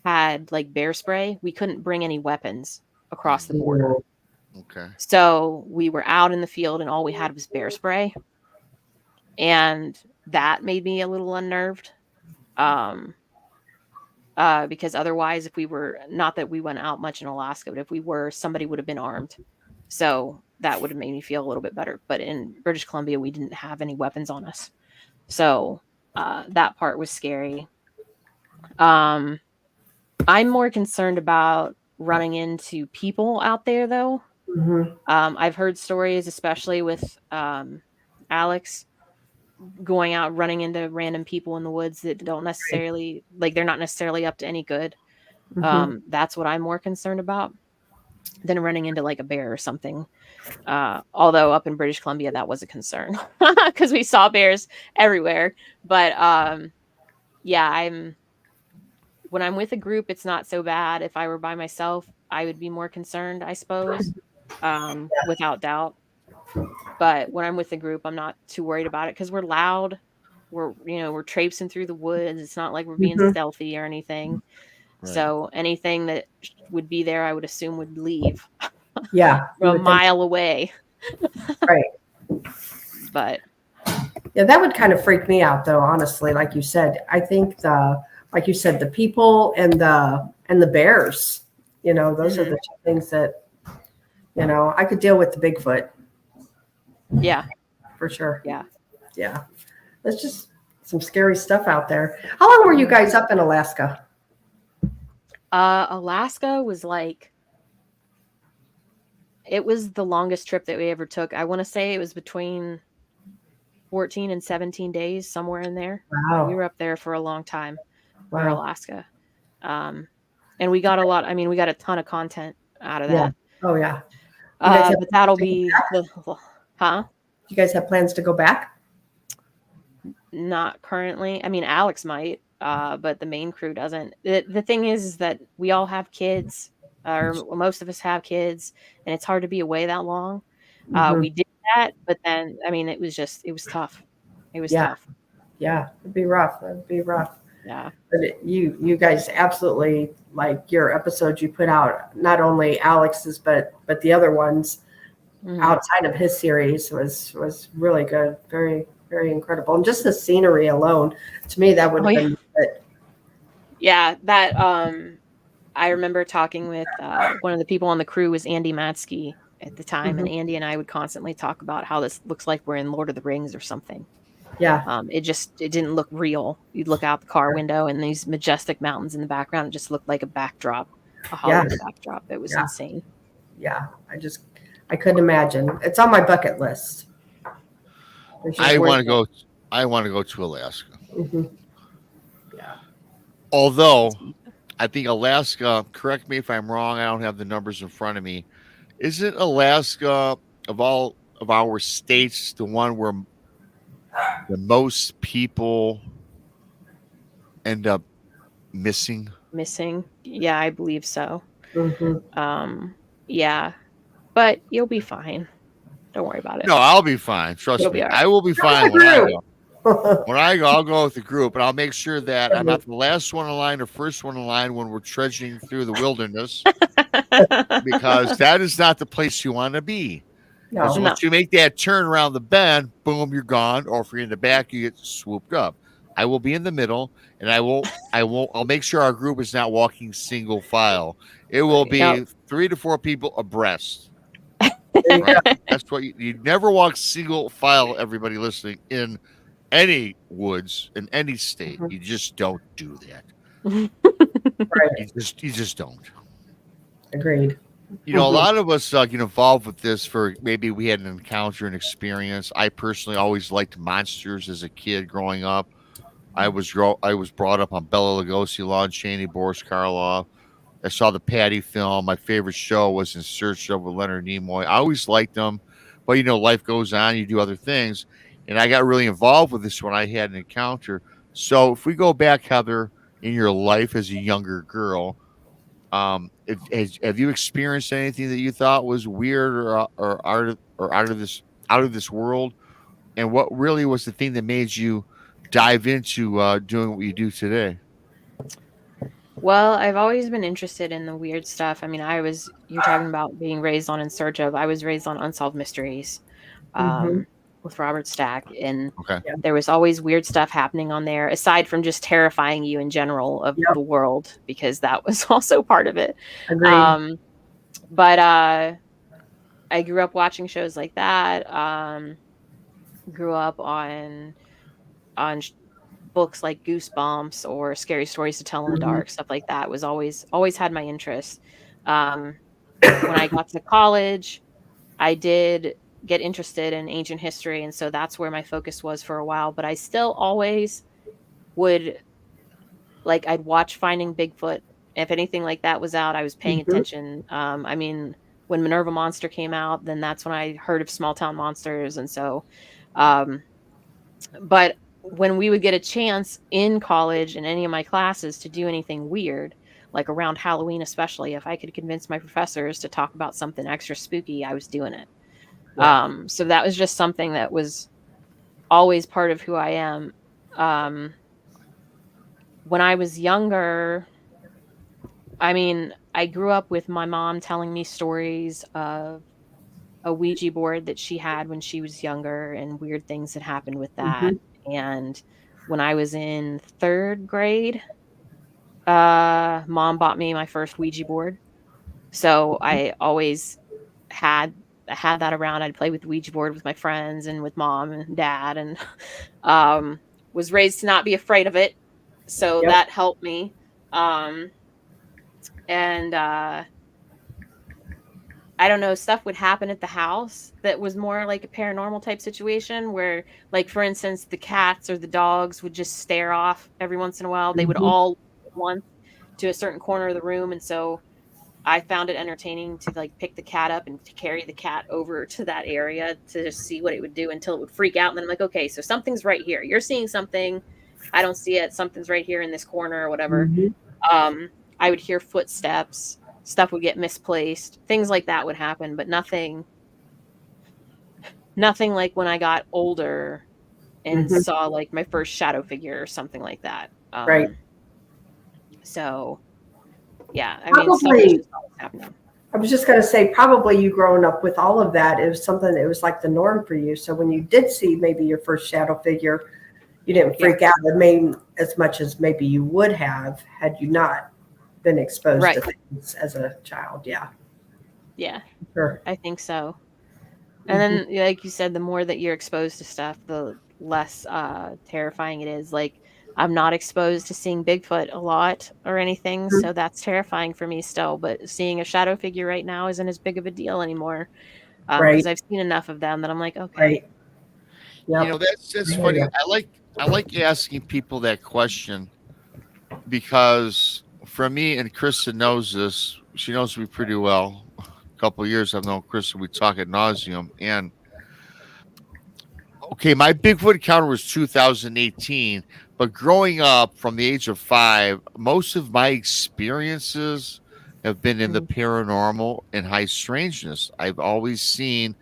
had like bear spray. We couldn't bring any weapons across the border. Okay. So we were out in the field and all we had was bear spray. And that made me a little unnerved. Because otherwise, if we were, not that we went out much in Alaska, but if we were, somebody would have been armed. So that would have made me feel a little bit better. But in British Columbia, we didn't have any weapons on us. So that part was scary. I'm more concerned about running into people out there, though. I've heard stories, especially with Alex, going out running into random people in the woods that don't necessarily, like, they're not necessarily up to any good. That's what I'm more concerned about than running into like a bear or something. Although up in British Columbia, that was a concern because we saw bears everywhere. But yeah, when I'm with a group, it's not so bad. If I were by myself, I would be more concerned, I suppose, without doubt. But when I'm with a group, I'm not too worried about it because we're loud. We're traipsing through the woods. It's not like we're being stealthy or anything. Right. So anything that would be there, I would assume would leave. Yeah. From a mile away. Right. But yeah, that would kind of freak me out, though, honestly. Like you said, I think the people and the bears, those are the two things that, I could deal with the Bigfoot. Yeah. For sure. Yeah. Yeah. There's just some scary stuff out there. How long were you guys up in Alaska? Alaska was it was the longest trip that we ever took. I want to say it was between 14 and 17 days, somewhere in there. Wow. We were up there for a long time. Wow. For Alaska. And we got a lot. I mean, we got a ton of content out of Yeah. that. Oh yeah. You guys have But that'll plans to be go back? the, huh? You guys have plans to go back? Not currently. I mean, Alex might, but the main crew doesn't. The thing is that we all have kids, or most of us have kids, and it's hard to be away that long. Mhm. We did that, but then, I mean, it was tough. It was Yeah. tough. Yeah, it'd be rough. It'd be rough. Yeah. But you guys absolutely, like, your episodes you put out, not only Alex's but the other ones Mhm. outside of his series was really good. Very, very incredible. And just the scenery alone, to me, that would have been good. Yeah, that I remember talking with one of the people on the crew was Andy Matsky at the time, and Andy and I would constantly talk about how this looks like we're in Lord of the Rings or something. Yeah. It didn't look real. You'd look out the car window and these majestic mountains in the background. It just looked like a backdrop, a Hollywood backdrop. It was insane. Yeah. I couldn't imagine. It's on my bucket list. I want to go. I want to go to Alaska. Mhm. Yeah. Although I think Alaska, correct me if I'm wrong, I don't have the numbers in front of me. Isn't Alaska, of all of our states, the one where the most people end up missing? Yeah, I believe so. Mhm. Yeah, but you'll be fine. Don't worry about it. No, I'll be fine. Trust You'll me. be all right. I will be fine when I go. When I go, I'll go with the group, and I'll make sure that I'm not the last one in line or first one in line when we're trudging through the wilderness, because that is not the place you want to be. Because No. once you make that turn around the bend, boom, you're gone. Or if you're in the back, you get swooped up. I will be in the middle, and I'll make sure our group is not walking single file. It will be Yep. 3 to 4 people abreast. There you go. Right? That's what you never walk single file. Everybody listening, in any woods in any state, you just don't do that. Right. You just don't. Agreed. You know, a lot of us get involved with this for maybe we had an encounter, an experience. I personally always liked monsters as a kid growing up. I was brought up on Bela Lugosi, Lon Chaney, Boris Karloff. I saw the Patty film. My favorite show was In Search of with Leonard Nimoy. I always liked them, but you know, life goes on. You do other things, and I got really involved with this when I had an encounter. So, if we go back, Heather, in your life as a younger girl, have you experienced anything that you thought was weird or out of this world? And what really was the thing that made you dive into doing what you do today? Well, I've always been interested in the weird stuff. I mean, you're talking about being raised on In Search of. I was raised on Unsolved Mysteries with Robert Stack. And Okay. there was always weird stuff happening on there, aside from just terrifying you in general of the world, because that was also part of it. Agreed. But I grew up watching shows like that. Grew up on books like Goosebumps or Scary Stories to Tell in the Dark, stuff like that was always had my interest. When I got to college, I did get interested in ancient history, and so that's where my focus was for a while. But I still always would, like, I'd watch Finding Bigfoot. If anything like that was out, I was paying attention. I mean, when Minerva Monster came out, then that's when I heard of Small Town Monsters, and so but when we would get a chance in college in any of my classes to do anything weird, like around Halloween especially, if I could convince my professors to talk about something extra spooky, I was doing it. So that was just something that was always part of who I am. When I was younger, I mean, I grew up with my mom telling me stories of a Ouija board that she had when she was younger and weird things that happened with that. And when I was in 3rd grade, mom bought me my first Ouija board. So I always had that around. I'd play with the Ouija board with my friends and with mom and dad, and was raised to not be afraid of it. So that helped me. And I don't know, stuff would happen at the house that was more like a paranormal type situation where, like, for instance, the cats or the dogs would just stare off every once in a while. They would all at once. to a certain corner of the room, and so I found it entertaining to like pick the cat up and to carry the cat over to that area to just see what it would do until it would freak out. And then I'm like, okay, so something's right here. You're seeing something. I don't see it. Something's right here in this corner or whatever. I would hear footsteps. Stuff would get misplaced. Things like that would happen, but nothing like when I got older and saw like my first shadow figure or something like that. Right. So, yeah, I Probably, mean, stuff is just always happening. I was just going to say, probably you growing up with all of that, it was something that was like the norm for you. So when you did see maybe your first shadow figure, you didn't freak out as much as maybe you would have had you not been exposed to things as a child. Yeah. Yeah. Sure. I think so. And then, like you said, the more that you're exposed to stuff, the less terrifying it is. Like, I'm not exposed to seeing Bigfoot a lot or anything, so that's terrifying for me still. But seeing a shadow figure right now isn't as big of a deal anymore because I've seen enough of them that I'm like, okay. Right. Yep. You know, that's funny. I like asking people that question because for me, and Krista knows this, she knows me pretty well. A couple of years I've known Krista, we talk ad nauseum. And okay, my Bigfoot encounter was 2018, but growing up from the age of 5, most of my experiences have been in the paranormal and high strangeness. I've always seen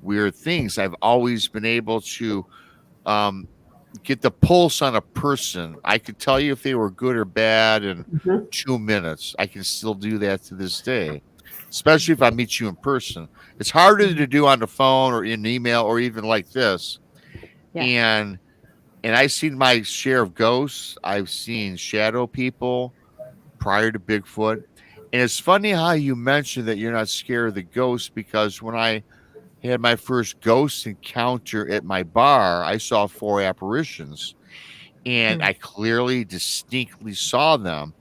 weird things. I've always been able to get the pulse on a person. I could tell you if they were good or bad in 2 minutes. I can still do that to this day, especially if I meet you in person. It's harder to do on the phone or in email or even like this. Yeah. And I've seen my share of ghosts. I've seen shadow people prior to Bigfoot. And it's funny how you mentioned that you're not scared of the ghosts, because when I had my first ghost encounter at my bar, I saw 4 apparitions, and I clearly, distinctly saw them.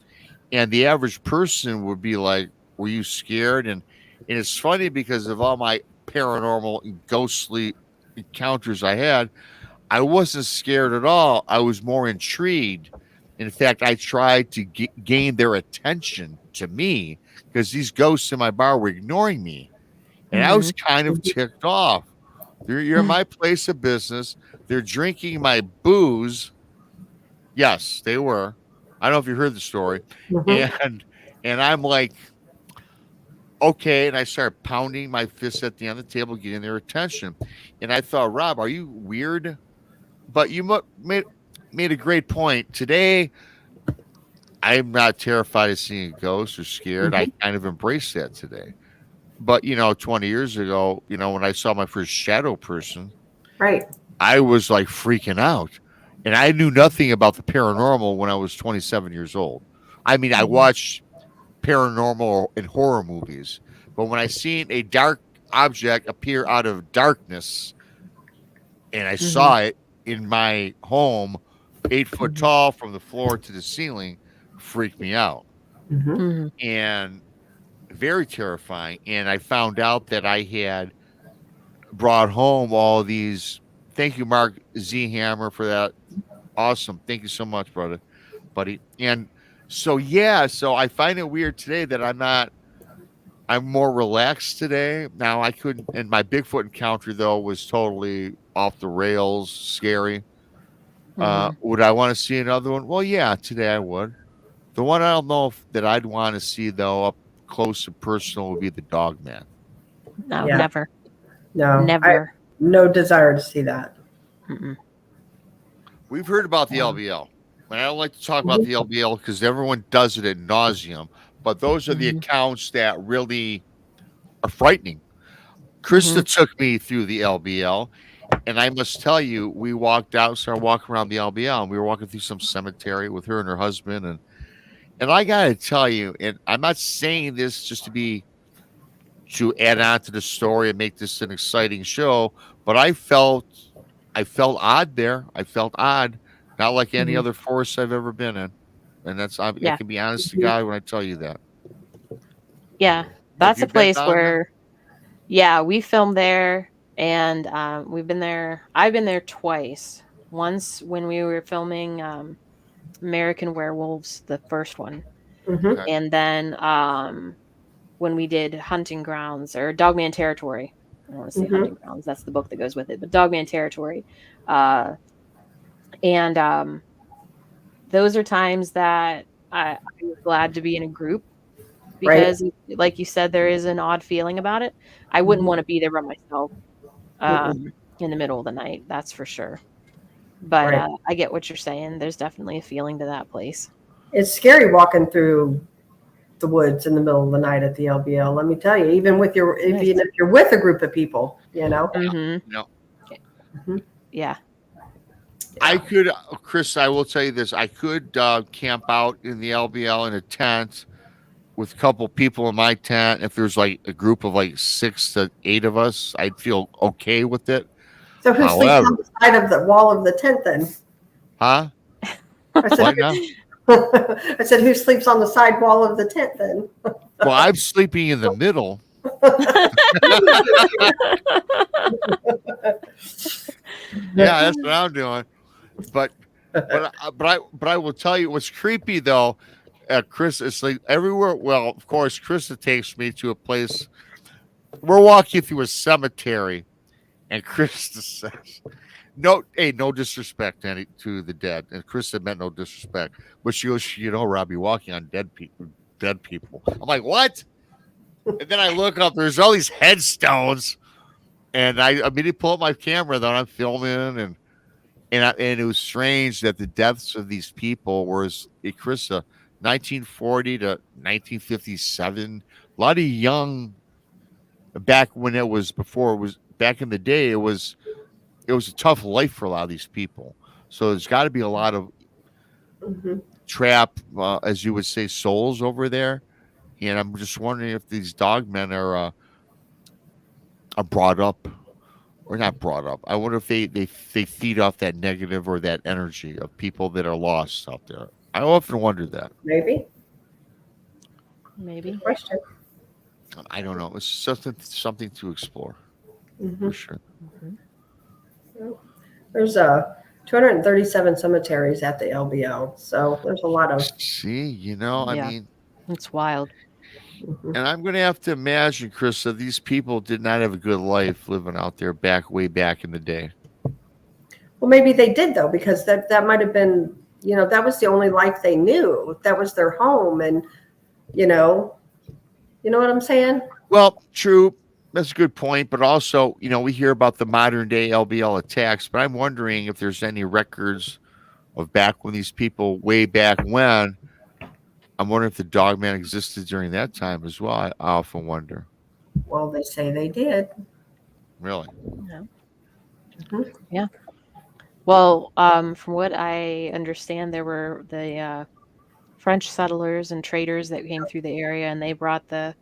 And the average person would be like, were you scared? And it's funny because of all my paranormal and ghostly encounters I had, I wasn't scared at all. I was more intrigued. In fact, I tried to gain their attention to me because these ghosts in my bar were ignoring me. And I was kind of ticked off. You're in my place of business. They're drinking my booze. Yes, they were. I don't know if you heard the story. And I'm like, okay. And I started pounding my fist at the end of the table, getting their attention. And I thought, Rob, are you weird? But you made a great point. Today, I'm not terrified of seeing a ghost or scared. I kind of embrace that today. But, 20 years ago, when I saw my first shadow person, I was like freaking out. And I knew nothing about the paranormal when I was 27 years old. I mean, I watched paranormal and horror movies. But when I seen a dark object appear out of darkness and I saw it in my home, 8 foot tall from the floor to the ceiling, freaked me out. And very terrifying. And I found out that I had brought home all these. Thank you, Mark Z Hammer, for that. Awesome. Thank you so much, buddy. And so I find it weird today that I'm more relaxed today. Now I couldn't, and my Bigfoot encounter though was totally off the rails, scary. Would I want to see another one? Well, yeah, today I would. The one I don't know that I'd want to see though up close and personal would be the Dogman. No, never. No, never. No desire to see that. We've heard about the LBL. And I don't like to talk about the LBL because everyone does it ad nauseum. But those are the accounts that really are frightening. Krista took me through the LBL. And I must tell you, we walked out, started walking around the LBL, and we were walking through some cemetery with her and her husband. And I got to tell you, and I'm not saying this just to add on to the story and make this an exciting show, but I felt odd there. I felt odd, not like any other forest I've ever been in. And I can be honest to God when I tell you that. Yeah, that's a place where, we filmed there, and we've been there. I've been there twice. Once when we were filming American Werewolves, the first one, Mhm. And then when we did Hunting Grounds or Dogman Territory, I don't want to say Mhm. Hunting Grounds, that's the book that goes with it, but Dogman Territory. And those are times that I was glad to be in a group Right. because, like you said, there is an odd feeling about it. I wouldn't want to be there by myself in the middle of the night, that's for sure. But Right. I get what you're saying. There's definitely a feeling to that place. It's scary walking through the woods in the middle of the night at the LBL. Let me tell you, even with even if you're with a group of people, you know. Mm-hmm. No. Mhm. Yeah. I could, Chris, I will tell you this. I could camp out in the LBL in a tent with a couple people in my tent. If there's like a group of like 6 to 8 of us, I'd feel okay with it. So who sleeps However, on the side of the wall of the tent then? huh? I said, What now? I said, who sleeps on the side wall of the tent then? Well, I'm sleeping in the middle. Yeah, that's what I'm doing. But I will tell you what's creepy though. Chris, it's like everywhere. Well, of course, Krista takes me to a place. We're walking through a cemetery, and Krista says, "No, hey, no disrespect to the dead." And Krista meant no disrespect, but she goes, "You know, Robbie, walking on dead people, dead people." I'm like, "What?" And then I look up. There's all these headstones, and I immediately pull up my camera. Then I'm filming, and it was strange that the deaths of these people was Krista, 1940 to 1957. A lot of young back when it was before it was back in the day. It was a tough life for a lot of these people. So there's got to be a lot of Mhm. trap, as you would say, souls over there. And I'm just wondering if these dogmen are brought up or not brought up. I wonder if they feed off that negative or that energy of people that are lost out there. I often wonder that. Maybe. Maybe. Question. I don't know. It's something to explore for Mhm. sure. There's 237 cemeteries at the LBL, so there's a lot of. See, I Yeah. mean, It's wild. Mhm. and I'm going to have to imagine, Chris, that these people did not have a good life living out there way back in the day. Well, maybe they did though, because that might have been, that was the only life they knew. That was their home, and you know what I'm saying? Well, true. That's a good point. But also, we hear about the modern day LBL attacks, but I'm wondering if there's any records of back when these people, way back when. I'm wondering if the Dogman existed during that time as well. I often wonder. Well, they say they did. Really? Yeah. Mhm. Yeah. Well, from what I understand, there were the French settlers and traders that came through the area, and they brought the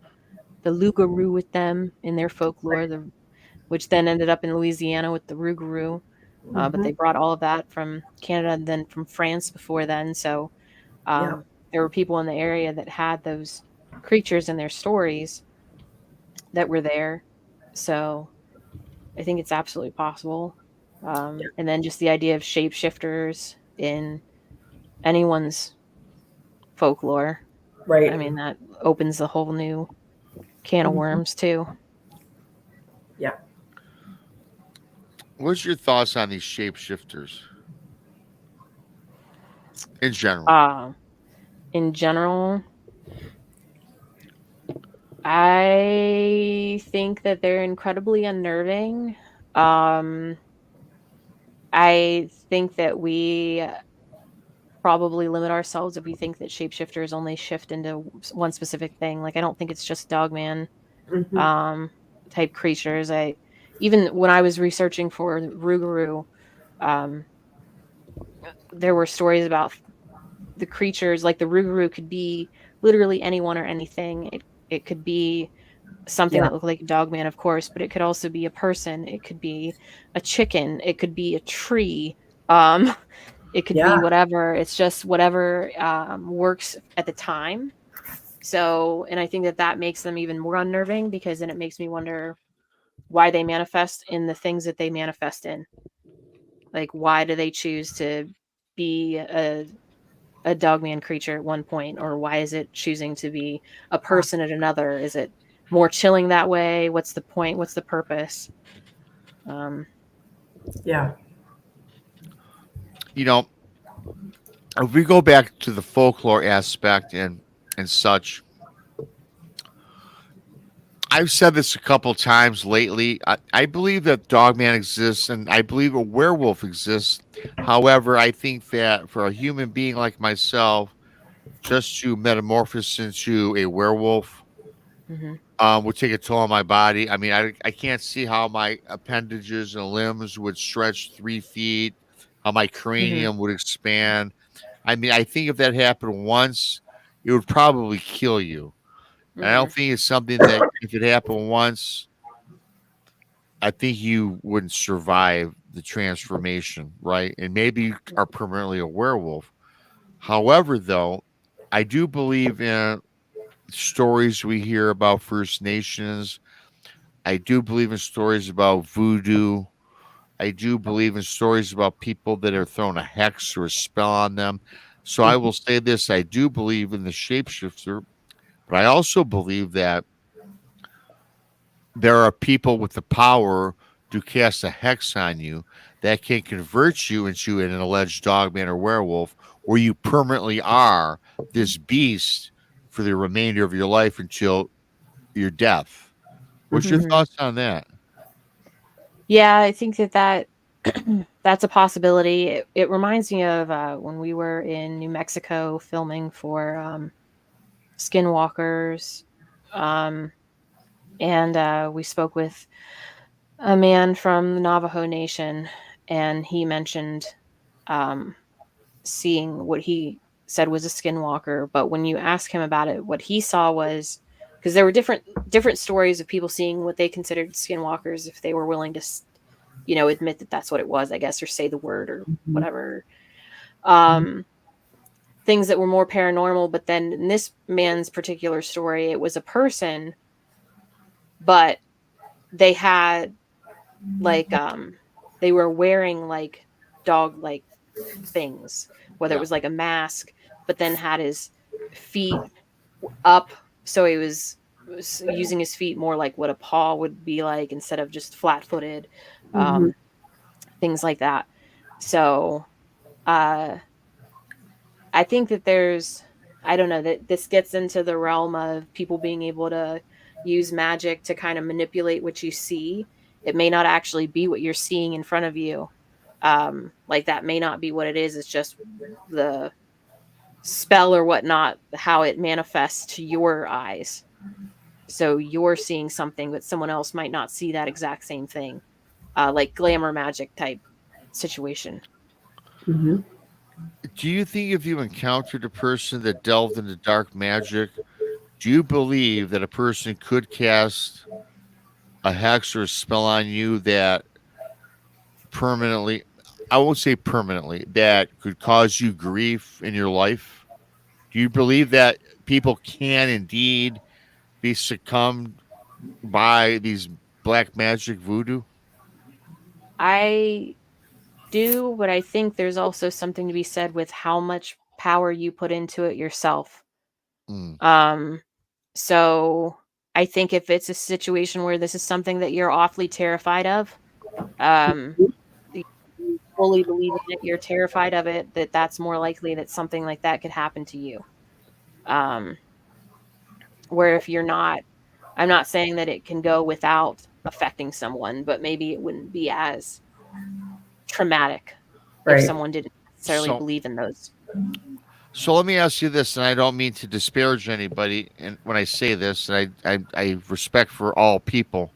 loup-garou with them in their folklore, which then ended up in Louisiana with the rougarou. But they Mhm. brought all of that from Canada and then from France before then. So Yeah. there were people in the area that had those creatures in their stories that were there. So I think it's absolutely possible. And then just the idea of shapeshifters in anyone's folklore. Right. I mean, that opens a whole new can of Mhm. worms too. Yeah. What's your thoughts on these shapeshifters in general? In general, I think that they're incredibly unnerving. I think that we probably limit ourselves if we think that shapeshifters only shift into one specific thing. Like, I don't think it's just Dogman Mhm. type creatures. Even when I was researching for rougarou, um, there were stories about the creatures. Like the rougarou could be literally anyone or anything. It could be something Yeah. that looked like a Dogman, of course, but it could also be a person. It could be a chicken. It could be a tree. Um, it could Yeah. be whatever. It's just whatever works at the time. So, and I think that makes them even more unnerving because then it makes me wonder why they manifest in the things that they manifest in. Like, why do they choose to be a a Dogman creature at one point, or why is it choosing to be a person at another? Is it more chilling that way? What's the point? What's the purpose? Yeah. You know, if we go back to the folklore aspect and such, I've said this a couple times lately. I believe that Dogman exists, and I believe a werewolf exists. However, I think that for a human being like myself, just to metamorphose into a werewolf Mm-hmm. would take a toll on my body. I mean, I can't see how my appendages and limbs would stretch 3 feet, how my cranium would expand. I mean, I think if that happened once, it would probably kill you. And I don't think it's something that if it happened once, I think you wouldn't survive the transformation, right? And maybe you are permanently a werewolf. However, though, I do believe in stories we hear about First Nations. I do believe in stories about voodoo. I do believe in stories about people that are thrown a hex or a spell on them. So I will say this, I do believe in the shapeshifter, but I also believe that there are people with the power to cast a hex on you that can convert you into an alleged dogman or werewolf, where you permanently are this beast for the remainder of your life until your death. What's your thoughts on that? Yeah, I think that that's a possibility. It reminds me of when we were in New Mexico filming for Skinwalkers, and we spoke with a man from the Navajo Nation, and he mentioned seeing what he said was a skinwalker. But when you ask him about it, what he saw was, because there were different stories of people seeing what they considered skinwalkers if they were willing to, admit that that's what it was, I guess, or say the word or whatever. Things that were more paranormal. But then in this man's particular story, it was a person, but they had they were wearing like dog like things, whether it was like a mask, but then had his feet up, so he was using his feet more like what a paw would be like instead of just flat-footed, things like that. So I think that I don't know, that this gets into the realm of people being able to use magic to kind of manipulate what you see. It may not actually be what you're seeing in front of you. Like that may not be what it is. It's just the spell or whatnot, how it manifests to your eyes. So you're seeing something, but someone else might not see that exact same thing. Like glamour magic type situation. Mm-hmm. Do you think if you encountered a person that delved into dark magic, do you believe that a person could cast a hex or a spell on you that permanently, I won't say permanently, that could cause you grief in your life? Do you believe that people can indeed be succumbed by these black magic voodoo? I do, but I think there's also something to be said with how much power you put into it yourself. Mm. So I think if it's a situation where this is something that you're awfully terrified of, you fully believe in it, you're terrified of it, that's more likely that something like that could happen to you. Where if you're not, I'm not saying that it can go without affecting someone, but maybe it wouldn't be as traumatic if someone didn't necessarily believe in those. So let me ask you this, and I don't mean to disparage anybody, and when I say this, and I respect for all people.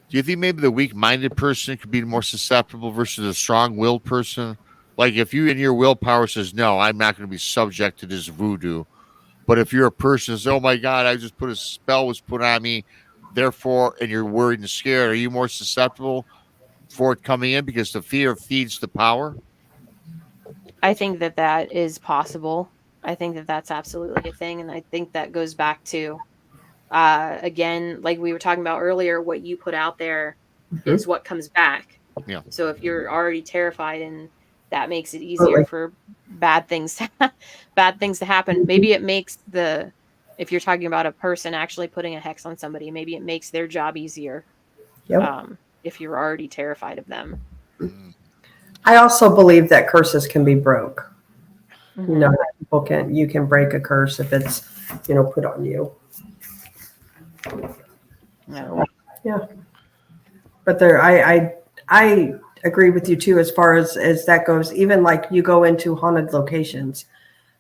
Do you think maybe the weak-minded person could be more susceptible versus a strong-willed person? Like if you in your willpower says, no, I'm not going to be subject to this voodoo. But if you're a person who says, oh my God, I just put a spell was put on me, therefore, and you're worried and scared, are you more susceptible for it coming in because the fear feeds the power? I think that is possible. I think that that's absolutely a thing. And I think that goes back to, again, like we were talking about earlier, what you put out there is what comes back. Yeah. So if you're already terrified, and that makes it easier for bad things bad things to happen. Maybe it makes if you're talking about a person actually putting a hex on somebody, maybe it makes their job easier. Yep. If you're already terrified of them. I also believe that curses can be broke. Mm-hmm. You know, you can break a curse if it's, put on you. Yeah. So, yeah. But I agree with you too, as far as that goes. Even like you go into haunted locations.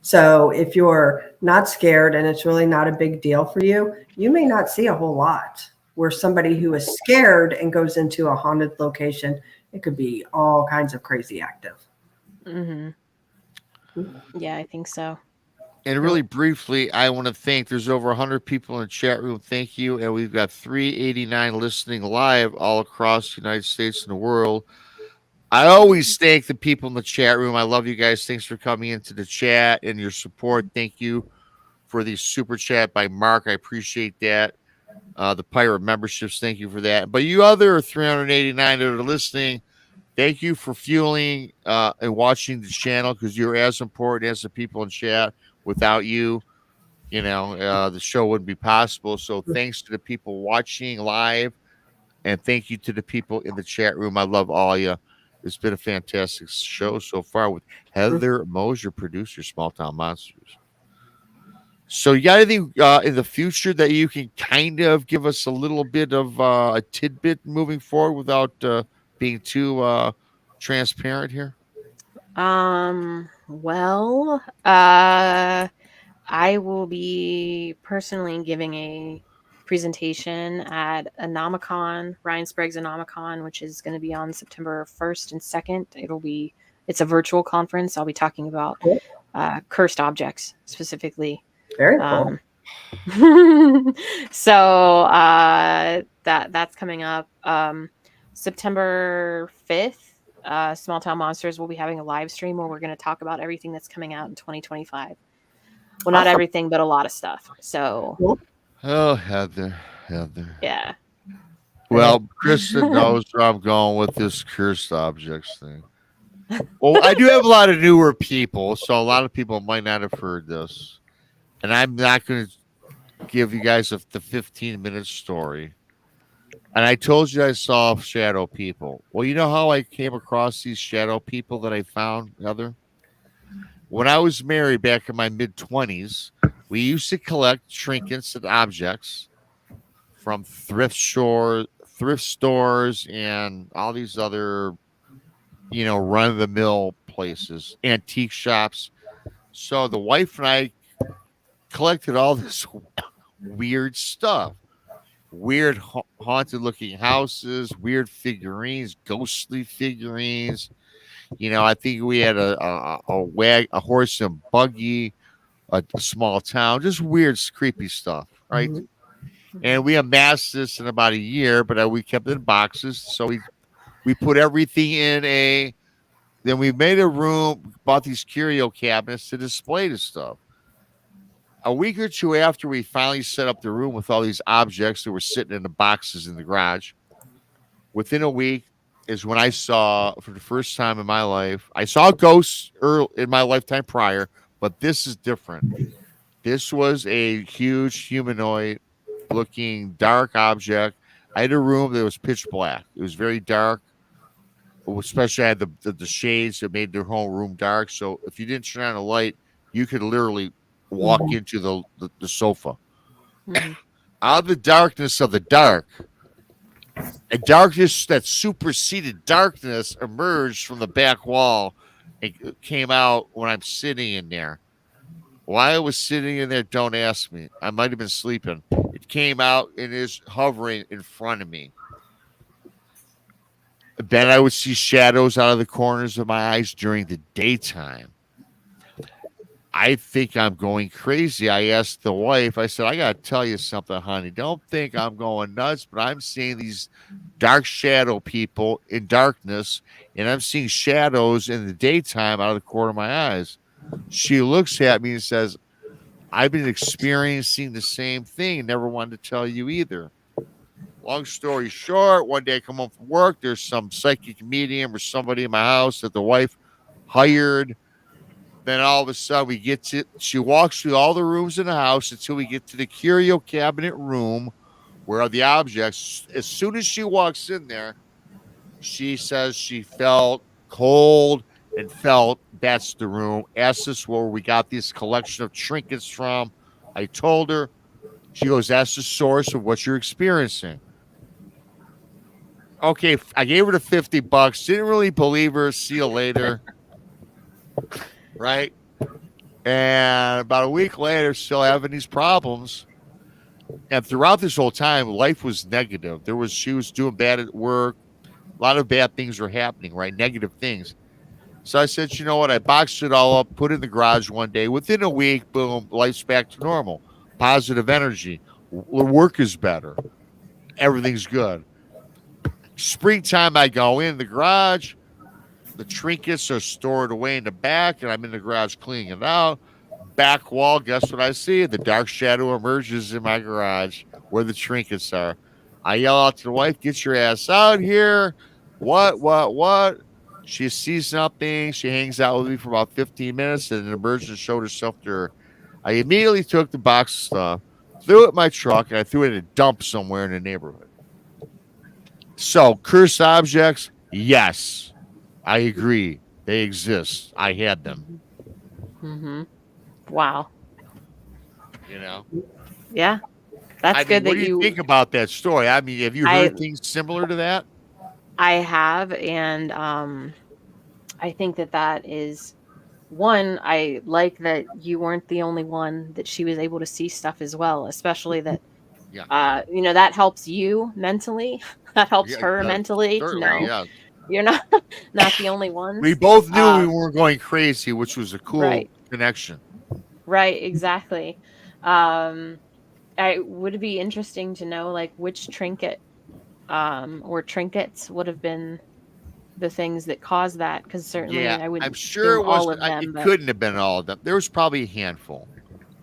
So if you're not scared and it's really not a big deal for you, you may not see a whole lot. Where somebody who is scared and goes into a haunted location, it could be all kinds of crazy active. Mm-hmm. Yeah, I think so. And really briefly, I want to thank, there's over 100 people in the chat room. Thank you. And we've got 389 listening live all across the United States and the world. I always thank the people in the chat room. I love you guys. Thanks for coming into the chat and your support. Thank you for the super chat by Mark. I appreciate that. The pirate memberships, thank you for that. But you other 389 that are listening, thank you for fueling and watching the channel, because you're as important as the people in chat. Without you, the show wouldn't be possible. So thanks to the people watching live, and thank you to the people in the chat room. I love all you. It's been a fantastic show so far with Heather Moser, producer, Small Town Monsters. So you got anything in the future that you can kind of give us a little bit of a tidbit moving forward without being too transparent here? Well, I will be personally giving a presentation at Anomicon, Ryan Sprague's Anomicon, which is going to be on September 1st and 2nd. It's a virtual conference. I'll be talking about cursed objects specifically. Very cool. So that's coming up. September 5th, Small Town Monsters will be having a live stream where we're going to talk about everything that's coming out in 2025. Well, not everything, but a lot of stuff. So, oh, Heather. Yeah. Well, Kristen knows where I'm going with this cursed objects thing. Well, I do have a lot of newer people, so a lot of people might not have heard this. And I'm not going to give you guys the 15-minute story. And I told you I saw shadow people. Well, you know how I came across these shadow people that I found, Heather? When I was married back in my mid-20s, we used to collect trinkets and objects from thrift stores, and all these other, run-of-the-mill places, antique shops. So the wife and I collected all this weird stuff. Weird haunted-looking houses, weird figurines, ghostly figurines. I think we had a horse and buggy, a small town, just weird, creepy stuff, right? Mm-hmm. And we amassed this in about a year, but we kept it in boxes. So we put everything in then we made a room, bought these curio cabinets to display the stuff. A week or two after we finally set up the room with all these objects that were sitting in the boxes in the garage, within a week is when I saw, for the first time in my life, I saw ghosts in my lifetime prior, but this is different. This was a huge humanoid-looking dark object. I had a room that was pitch black. It was very dark. Especially I had the shades that made their whole room dark. So if you didn't turn on a light, you could literally walk into the sofa. Mm-hmm. Out of the darkness of the dark, a darkness that superseded darkness emerged from the back wall and came out when I'm sitting in there. Why I was sitting in there, don't ask me. I might have been sleeping. It came out and is hovering in front of me. Then I would see shadows out of the corners of my eyes during the daytime. I think I'm going crazy. I asked the wife, I said, I got to tell you something, honey. Don't think I'm going nuts, but I'm seeing these dark shadow people in darkness, and I'm seeing shadows in the daytime out of the corner of my eyes. She looks at me and says, I've been experiencing the same thing. Never wanted to tell you either. Long story short, one day I come home from work. There's some psychic medium or somebody in my house that the wife hired. Then all of a sudden we get to, she walks through all the rooms in the house until we get to the curio cabinet room where are the objects. As soon as she walks in there, she says she felt cold and felt that's the room. Asked us where we got this collection of trinkets from. I told her. She goes, that's the source of what you're experiencing. Okay, I gave her the $50. Didn't really believe her. See you later. Right? And about a week later, still having these problems. And throughout this whole time, life was negative. She was doing bad at work. A lot of bad things were happening, right? Negative things. So I said, you know what? I boxed it all up, put it in the garage one day. Within a week, boom, life's back to normal. Positive energy. The work is better. Everything's good. Springtime, I go in the garage. The trinkets are stored away in the back, and I'm in the garage cleaning it out. Back wall, guess what I see? The dark shadow emerges in my garage where the trinkets are. I yell out to the wife, get your ass out here. What? She sees something. She hangs out with me for about 15 minutes, and an emergence showed herself to her. I immediately took the box of stuff, threw it in my truck, and I threw it in a dump somewhere in the neighborhood. So, cursed objects, yes, I agree. They exist. I had them. Mm-hmm. Wow. You know? Yeah. That's good what that do you think about that story? I mean, have you heard things similar to that? I have, and I think that is one. I like that you weren't the only one, that she was able to see stuff as well, especially that that helps you mentally. That helps her mentally to know you're not the only one. We both knew we weren't going crazy, which was a cool connection. Right, exactly. Would it be interesting to know, like, which trinket or trinkets would have been the things that caused that? Because certainly I'm sure it was. It couldn't have been all of them. There was probably a handful.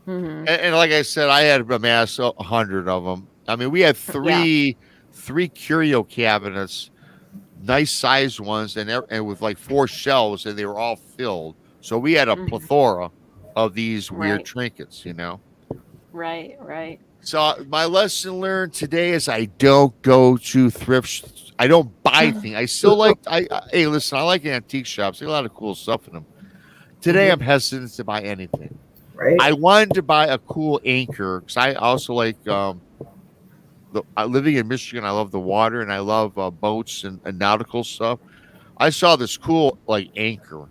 Mm-hmm. And like I said, I had amassed 100 of them. I mean, we had three curio cabinets, nice sized ones, and with like 4 shelves, and they were all filled. So we had a plethora of these weird trinkets, you know. Right. So my lesson learned today is I don't go to thrift. I don't buy things. I still like. Hey, listen, I like antique shops. There's a lot of cool stuff in them. Today, I'm hesitant to buy anything. Right. I wanted to buy a cool anchor because I also like living in Michigan. I love the water and I love boats and nautical stuff. I saw this cool like anchor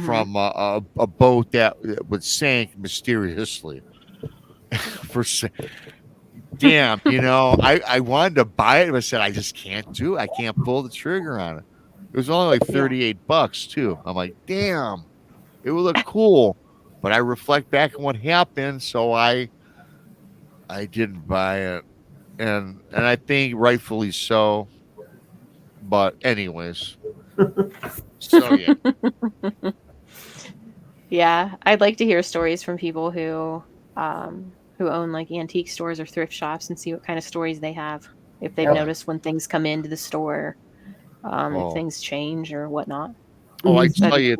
from a boat that would sank mysteriously. Damn, you know, I wanted to buy it, but I said I just can't do it. I can't pull the trigger on it. It was only like $38 too. I'm like, damn, it would look cool. But I reflect back on what happened, so I didn't buy it, and I think rightfully so. But anyways, so yeah, yeah. I'd like to hear stories from people who own like antique stores or thrift shops and see what kind of stories they have. If they've noticed when things come into the store, if things change or whatnot. Oh, I tell you,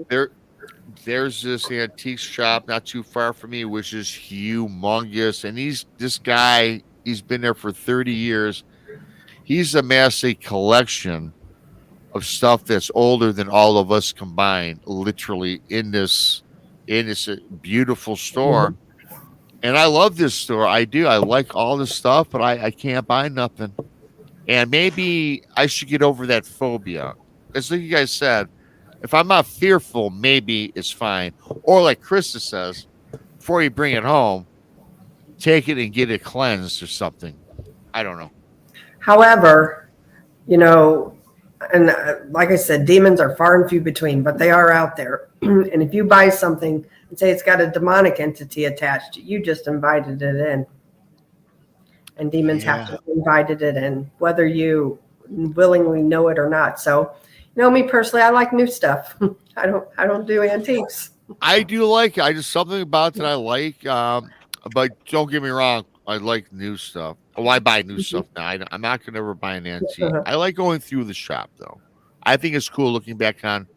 there's this antique shop not too far from me, which is humongous. And this guy, he's been there for 30 years. He's amassed a collection of stuff that's older than all of us combined, literally in this beautiful store. And I love this store. I do. I like all this stuff, but I can't buy nothing. And maybe I should get over that phobia. As like you guys said, if I'm not fearful, maybe it's fine. Or like Krista says, before you bring it home, take it and get it cleansed or something. I don't know. However, you know, and like I said, demons are far and few between, but they are out there. And if you buy something and say it's got a demonic entity attached, you just invited it in. And demons have to have invited it in, whether you willingly know it or not. So, you know, me personally, I like new stuff. I don't do antiques. I do like it. I just something about it I like. But don't get me wrong, I like new stuff. Oh, I buy new stuff now. I'm not gonna ever buy an antique. I like going through the shop though. I think it's cool looking back on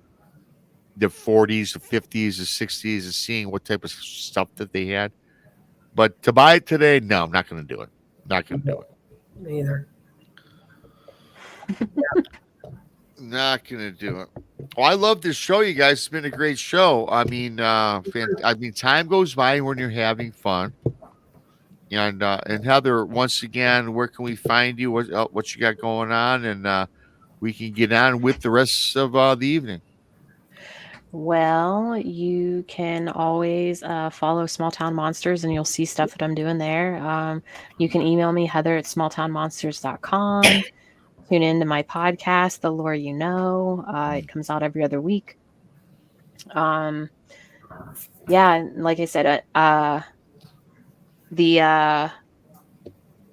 the 40s, the 50s, the 60s, and seeing what type of stuff that they had. But to buy it today, no, I'm not going to do it. Not going to do it. Me either. Not going to do it. Well, I love this show, you guys. It's been a great show. I mean, time goes by when you're having fun. And Heather, once again, where can we find you? What you got going on? And we can get on with the rest of the evening. Well, you can always follow Small Town Monsters and you'll see stuff that I'm doing there. You can email me, heather@smalltownmonsters.com. Tune into my podcast, The Lore You Know. It comes out every other week. Yeah, like I said, the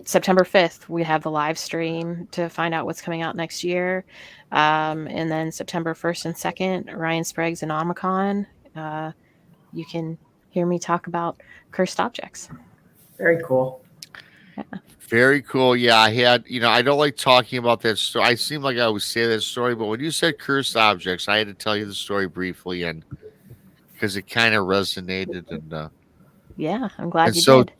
September 5th, we have the live stream to find out what's coming out next year. And then September 1st and 2nd, Ryan Sprague's and Omicron. You can hear me talk about cursed objects. Very cool. Yeah. Very cool. Yeah, I had, I don't like talking about that story. I seem like I always say that story, but when you said cursed objects, I had to tell you the story briefly, and because it kind of resonated. And yeah, I'm glad you did.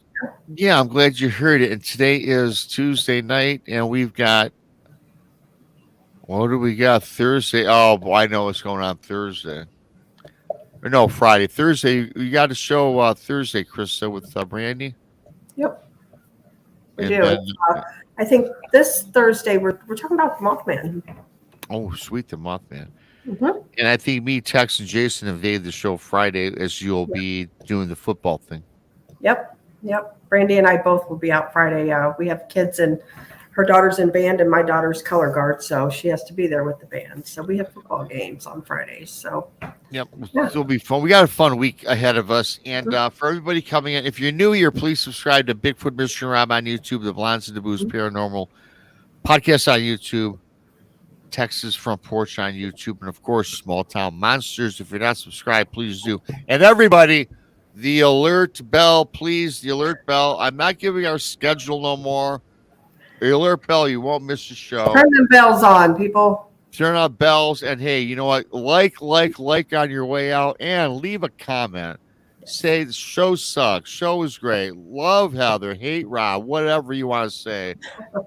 Yeah, I'm glad you heard it. And today is Tuesday night, and we've got, what do we got? Thursday. Oh, boy, I know what's going on Thursday. Or no, Friday. Thursday, you got a show Thursday, Krista, with Brandy? Yep. We And do. then- I think this Thursday we're talking about Mothman. Oh, sweet, the Mothman. Mm-hmm. And I think me, Tex, and Jason invade the show Friday as you'll be doing the football thing. Yep. Brandy and I both will be out Friday. We have kids, and her daughter's in band and my daughter's color guard, so she has to be there with the band. So we have football games on Fridays. So Yep, Yeah. it'll be fun. We got a fun week ahead of us. And for everybody coming in, if you're new here, please subscribe to Bigfoot Mystery Rob on YouTube, the Blondes and the Booze Paranormal podcast on YouTube, Texas Front Porch on YouTube, and of course, Small Town Monsters. If you're not subscribed, please do. And everybody, the alert bell, please, the alert bell. I'm not giving our schedule no more. The alert bell, you won't miss the show. turn the bells on, people. Turn on bells, and hey, you know what? Like on your way out, and leave a comment. Say the show sucks. Show is great. Love Heather. Hate Rob. Whatever you want to say,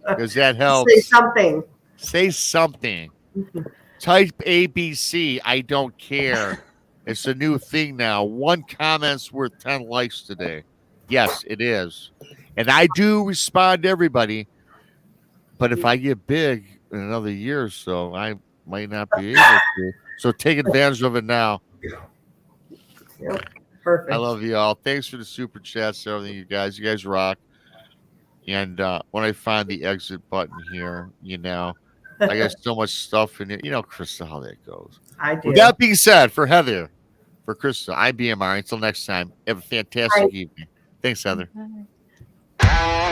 because that helps. Say something. Say something. Type ABC. I don't care. It's a new thing now. One comment's worth 10 likes today. Yes, it is. And I do respond to everybody. But if I get big in another year or so, I might not be able to. So take advantage of it now. Yep. Perfect. I love you all. Thanks for the super chats and everything, you guys. You guys rock. And when I find the exit button here, I got so much stuff in it. Krista, how that goes. I do. With that being said, for Heather, for Krista, I'm BMR. Until next time, have a fantastic evening. Thanks, Heather. Bye.